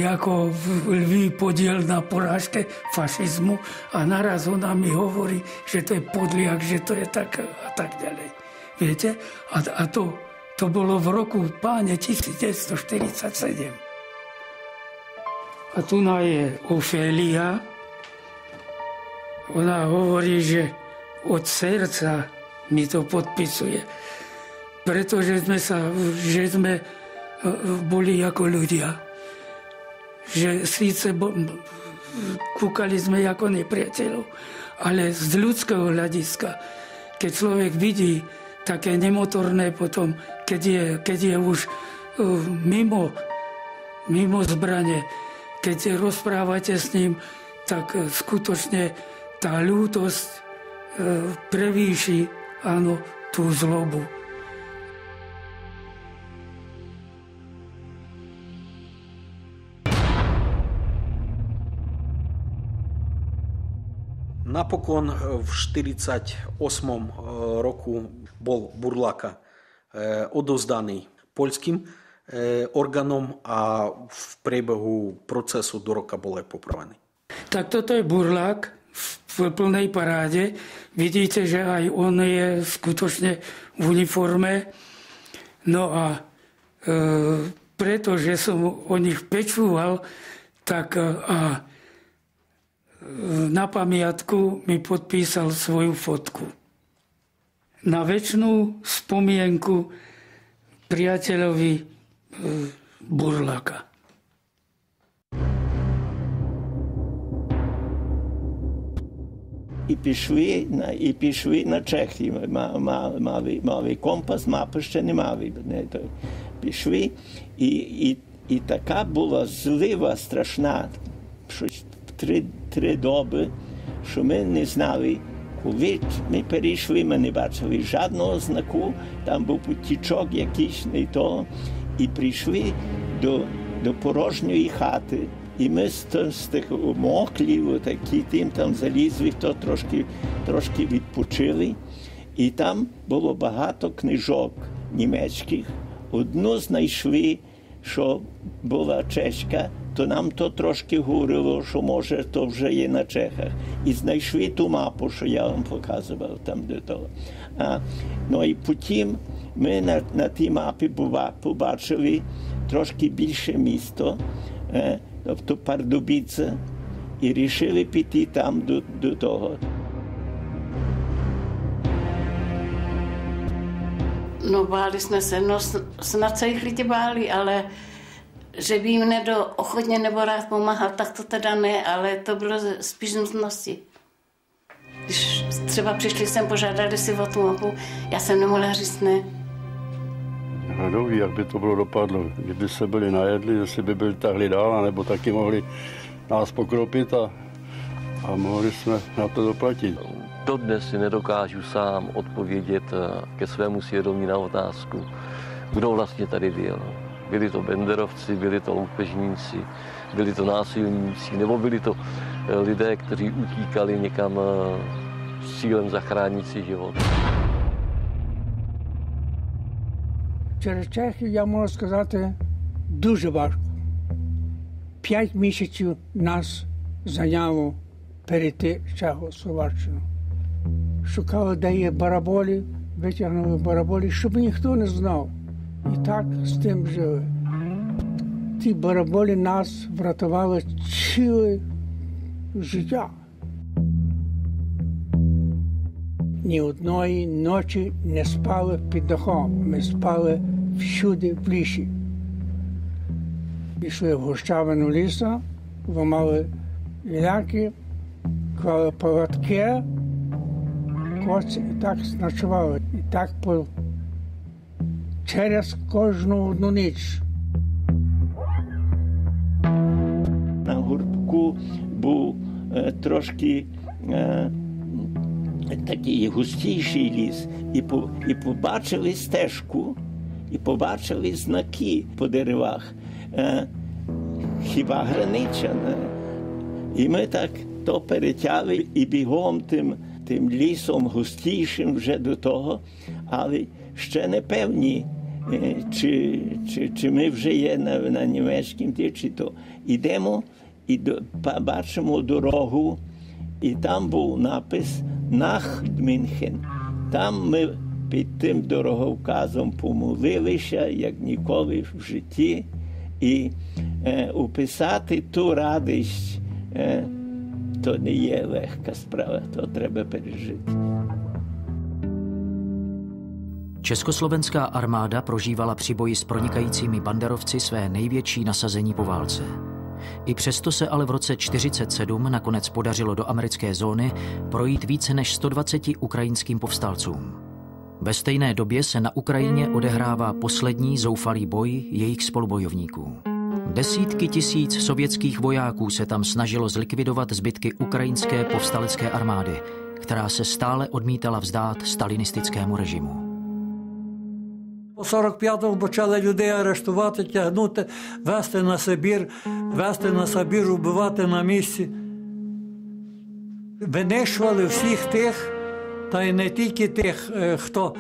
ako lví podiel na porážke fašizmu a naraz ona mi hovorí, že to je podliak, že to je tak a tak ďalej. Viete? A to bolo v roku páne 1947. A tu je Ofélia. Ona hovorí, že od srdca mi to podpisuje. Pretože sme boli ako ľudia. Že síce kúkali sme ako nepriateľov, ale z ľudského hľadiska, keď človek vidí také nemotorné potom, keď je už mimo zbrane, keď rozprávate s ním, tak skutočne tá ľútosť prevýši tú zlobu. Napokon v 48. roku bol Burlaka odovzdaný poľským orgánom a v priebehu procesu do roka bol aj popravený. Tak toto je Burlák v plnej paráde. Vidíte, že aj on je skutočne v uniforme. No a pretože som o nich pečúval, tak na pamiatku mi podpísal svoju fotku. Na večnú spomienku priateľovi Burlaka. І пішли на Чехію. Мали компас, мапи ще не мали. Пішли, і така була злива страшна, що три доби, що ми не знали, коли ми перейшли, ми не бачили жодного знаку, там був потічок якийсь, не то, і прийшли до порожньої хати. І ми з тих моклів, такі тим там залізли, то трошки відпочили. І там було багато книжок німецьких. Одну знайшли, що була чеська, то нам то трошки говорило, що може то вже є на Чехах. І знайшли ту мапу, що я вам показував там до того. Ну і потім ми на тій мапі побачили трошки більше місто, тобто Пардубіце, і вирішили піти там до того. No báli jsme se, no snad se jich lidi báli, ale že by jim ochotně nebo rád pomáhal, tak to teda ne, ale to bylo spíš z nutnosti. Když třeba přišli sem, požádali si o tu mapu, já jsem nemohla říct ne. Kdo ví, jak by to bylo dopadlo, kdyby se byli najedli, jestli by byli tahli dál, nebo taky mohli nás pokropit a mohli jsme na to doplatit. Dodnes si nedokážu sám odpovědět ke svému svědomí na otázku, kdo vlastně tady byl. Byli to banderovci, byli to loupežníci, byli to násilníci, nebo byli to lidé, kteří utíkali někam s cílem zachránit si život. Через Чехію, я можу сказати, дуже важко. 5 місяців нас зайняло перейти з Чехословаччину. Шукали, де є бараболі, витягнули бараболі, щоб ніхто не знав. І так з тим жили. Ті бараболі нас врятували ціле життя. Ні одної ночі не спали під дахом. Ми спали всюди в лісі. Пішли в гущавину лісу, ламали ляки, клали палатки, коці і так ночували. І так через кожну одну ніч. На гуртку був трошки такий густіший ліс. І побачили стежку, і побачили знаки по деревах. Хіба гранича? І ми так то перетягли і бігом тим лісом густішим вже до того, але ще не певні, чи ми вже є на німецькому чи то. Ідемо і бачимо дорогу, і там був напис «Nach München». Там ми під тим дороговказом помолилися, як ніколи в житті, і описати ту радість, то не є легка справа, то треба пережити. Československá armáda prožívala při boji s pronikajícími banderovci své největší nasazení po válce. I přesto se ale v roce 1947 nakonec podařilo do americké zóny projít více než 120 ukrajinským povstalcům. Ve stejné době se na Ukrajině odehrává poslední zoufalý boj jejich spolubojovníků. Desítky tisíc sovětských vojáků se tam snažilo zlikvidovat zbytky ukrajinské povstalecké armády, která se stále odmítala vzdát stalinistickému režimu. У 45-му почали людей арештувати, тягнути, вести на Сибір, убивати на місці. Винищували всіх тих, та й не тільки тих, хто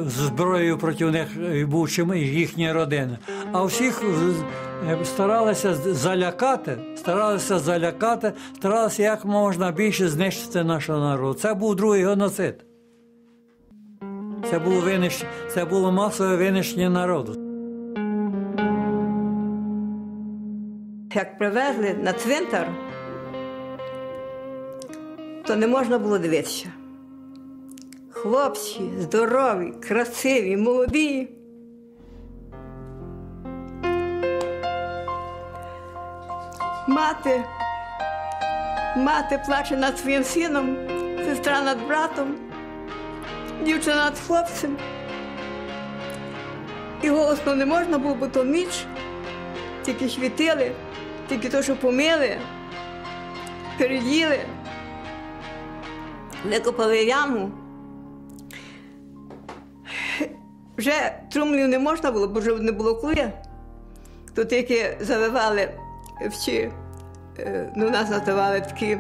з зброєю проти них був, чи їхні родини, а всіх старалися залякати, старалися як можна більше знищити нашого народу. Це був другий геноцид. Це було масове винищення народу. Як привезли на цвинтар, то не можна було дивитися. Хлопці здорові, красиві, молоді. Мати плаче над своїм сином, сестра над братом, дівчина над хлопцем. І голосно не можна було, бо то ніч. Тільки світили, тільки то, що помили, переїли, викопали яму. Вже трумлів не можна було, бо вже не було коли. То тільки завивали в ті, ну нас називали такі,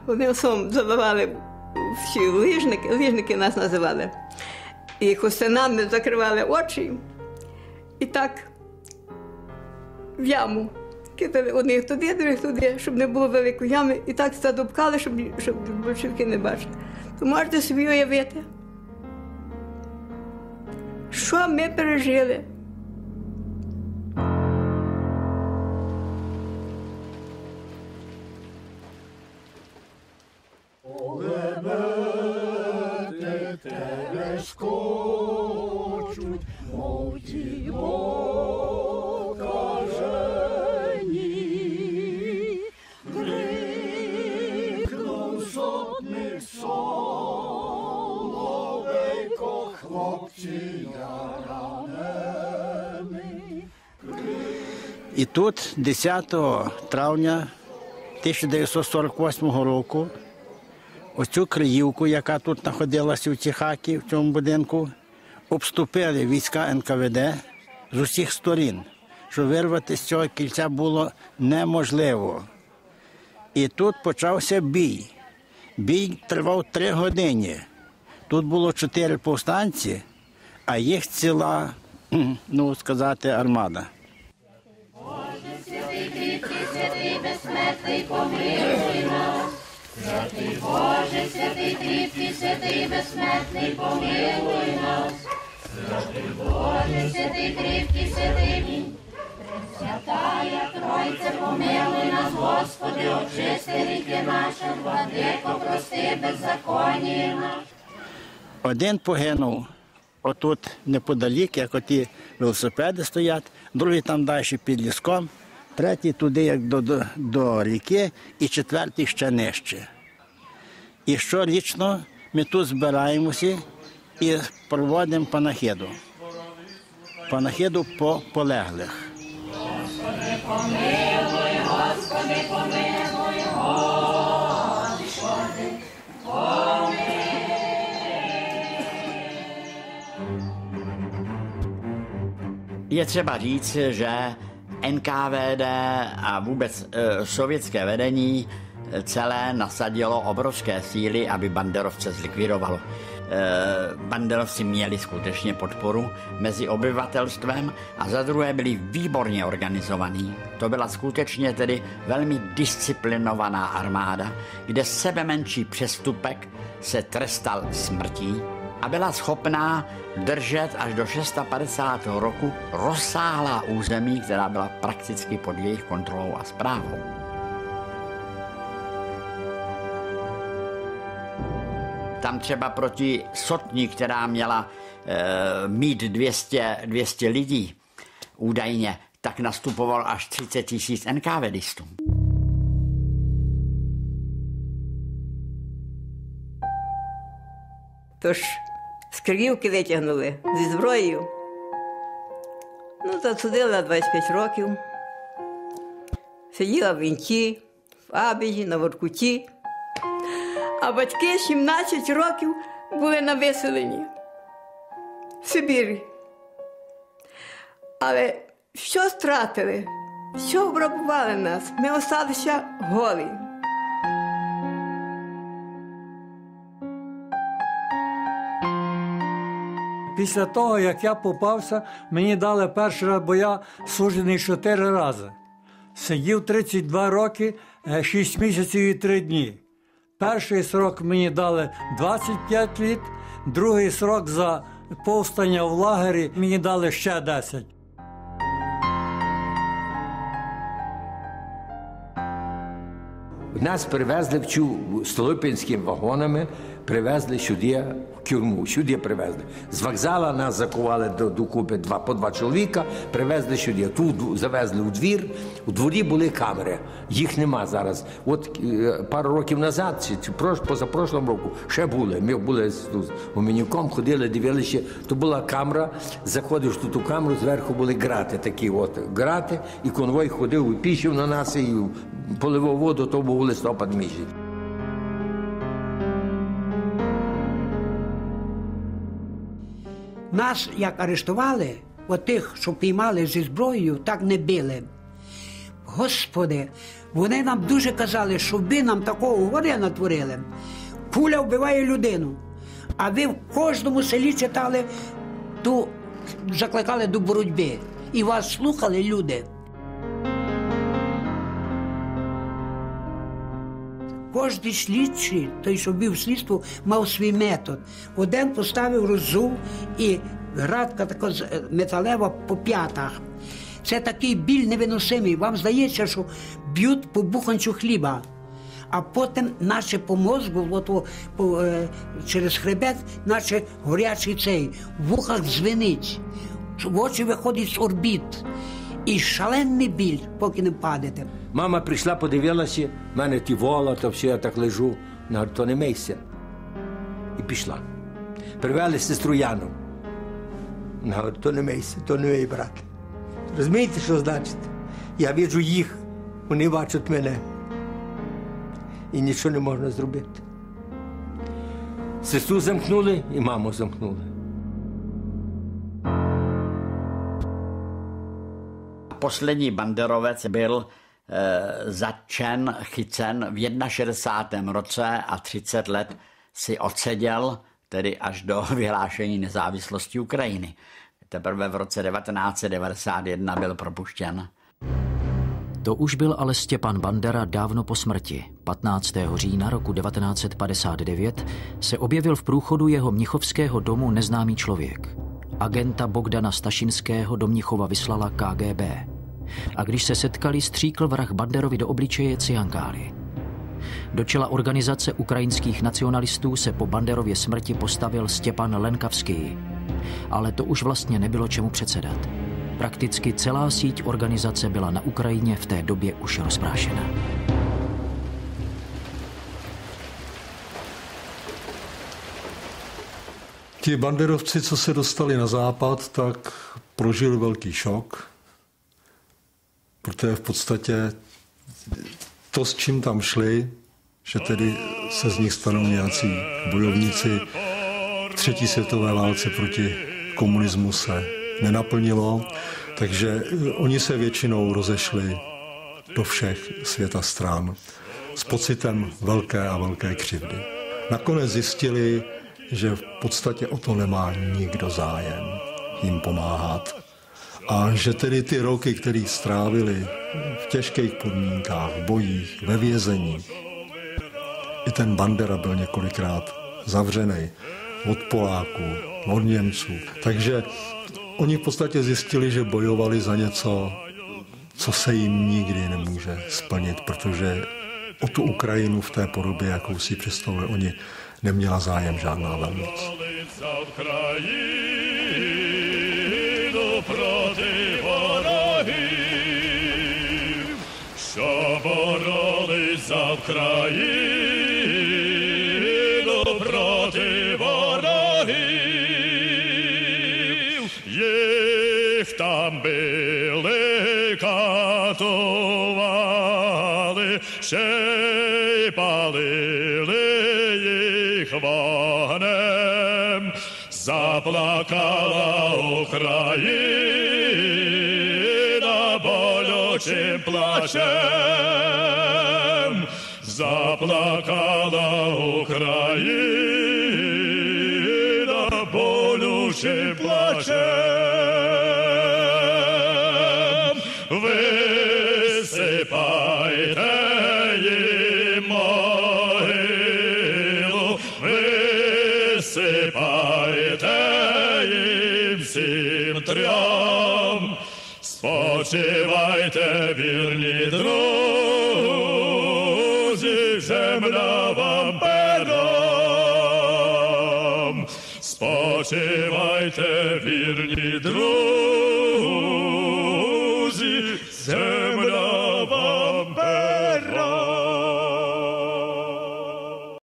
одним словом завивали всі лижники нас називали. І хустинами закривали очі і так в яму кидали одних туди, других туди, щоб не було великої ями. І так задовкали, щоб большевики не бачили. То можете собі уявити, що ми пережили. Скочуть, мов ті окажені, крикнув сотник соловейко, хлопці ранені. І тут 10 травня 1948 року оцю Криївку, яка тут знаходилася в цій хаті, в цьому будинку, обступили війська НКВД з усіх сторін, що вирвати з цього кільця було неможливо. І тут почався бій. Бій тривав 3 години. Тут було 4 повстанці, а їх ціла, ну сказати, армада. Боже, святий кріпкий, святий безсмертний, помилуй нас. Святий Боже, святий кріпкий, святий безсмертний, помилуй нас. Святий Боже, святий кріпкий, святий, Святая Тройця, помилуй нас, Господи, очисти ріки наші, владико, прости беззаконні наші. Один загинув отут неподалік, як оті велосипеди стоять, другий там далі під ліском, третій туди, як до ріки, і 4-й ще нижче. І щорічно ми тут збираємося і проводимо панахиду. Панахиду по полеглих. Господи, помилуй, Господи, помилуй, Господи, помилуй. Je třeba říct, že NKVD a vůbec sovětské vedení celé nasadilo obrovské síly, aby banderovce zlikvidovalo. Banderovci měli skutečně podporu mezi obyvatelstvem a za druhé byli výborně organizovaní. To byla skutečně tedy velmi disciplinovaná armáda, kde sebemenší přestupek se trestal smrtí a byla schopná držet až do 650. roku rozsáhlá území, která byla prakticky pod jejich kontrolou a správou. Tam třeba proti sotni, která měla mít 200 lidí údajně, tak nastupoval až 30 000 NKVDistů. Тож з Криївки витягнули зі зброєю. Ну, засудили на 25 років. Сиділа в Вінті, в Абіжі, на Воркуті. А батьки 17 років були на виселенні в Сибірі. Але що стратили, що обрабували нас, ми залишилися голі. Після того, як я попався, мені дали перший раз, бо я суджений 4 рази. Сидів 32 роки, 6 місяців і 3 дні. Перший срок мені дали 25 літ, другий срок за повстання в лагері мені дали ще 10. Нас привезли столипинськими вагонами, привезли сюди в тюрму, сюди привезли. З вокзала нас закували докупи по 2 чоловіка, привезли сюди. Тут завезли у двір, у дворі були камери, їх нема зараз. От пару років назад, чи позапрошлому року, ще були. Ми були з Гуменюком, ходили, дивилися, то була камера, заходиш тут у камеру, зверху були грати такі от, грати, і конвой ходив, і пішов на нас, і поливав воду, то був листопад місяць. Нас, як арештували, от тих, що піймали зі зброєю, так не били. Господи, вони нам дуже казали, що ви нам такого горя натворили. Пуля вбиває людину. А ви в кожному селі читали, закликали до боротьби. І вас слухали люди. Кожний слідчий, той, що вів слідство, мав свій метод. Один поставив роззув і градка така металева по п'ятах. Це такий біль невиносимий. Вам здається, що б'ють по буханцю хліба. А потім, наче по мозку, через хребет, наче горячий цей, в вухах дзвенить, в очі виходить з орбіт. І шалений біль, поки не падаєте. Мама прийшла, подивилася, в мене ті вола, то все, я так лежу. Вона говорить, то не мийся. І пішла. Привели сестру Яну. Вона говорить, то не мийся, то не мий, брат. Розумієте, що значить? Я бачу їх, вони бачать мене. І нічого не можна зробити. Сестру замкнули і маму замкнули. Poslední banderovec byl zatčen, chycen v 61. roce a 30 let si odseděl, tedy až do vyhlášení nezávislosti Ukrajiny. Teprve v roce 1991 byl propuštěn. To už byl ale Stepan Bandera dávno po smrti. 15. října roku 1959 se objevil v průchodu jeho mnichovského domu neznámý člověk. Agenta Bogdana Stašinského do Mnichova vyslala KGB. A když se setkali, stříkl vrah Banderovi do obličeje cyankály. Do čela organizace ukrajinských nacionalistů se po Banderově smrti postavil Stepan Lenkavský. Ale to už vlastně nebylo čemu předsedat. Prakticky celá síť organizace byla na Ukrajině v té době už rozprášena. Ti banderovci, co se dostali na západ, tak prožili velký šok, protože v podstatě to, s čím tam šli, že tedy se z nich stanou nějací bojovníci třetí světové válce proti komunismu, se nenaplnilo, takže oni se většinou rozešli do všech světa stran s pocitem velké a velké křivdy. Nakonec zjistili, že v podstatě o to nemá nikdo zájem jim pomáhat. A že tedy ty roky, které strávili v těžkých podmínkách, v bojích, ve vězení, i ten Bandera byl několikrát zavřený, od Poláků, od Němců. Takže oni v podstatě zjistili, že bojovali za něco, co se jim nikdy nemůže splnit, protože o tu Ukrajinu v té podobě, jakou si představuje, oni neměla zájem žádná velmoc. Що боролись за Вкраїну проти ворогів. Їх там били, катували, ще й палили їх вогнем. Заплакала Україна болючим плачем. Заплакала Україна болючим плачем. Висипайте їм могилу, висипайте їм всім трьом. Спочивайте, вірні друзі, земля вам пером. Спочивайте, вірні друзі,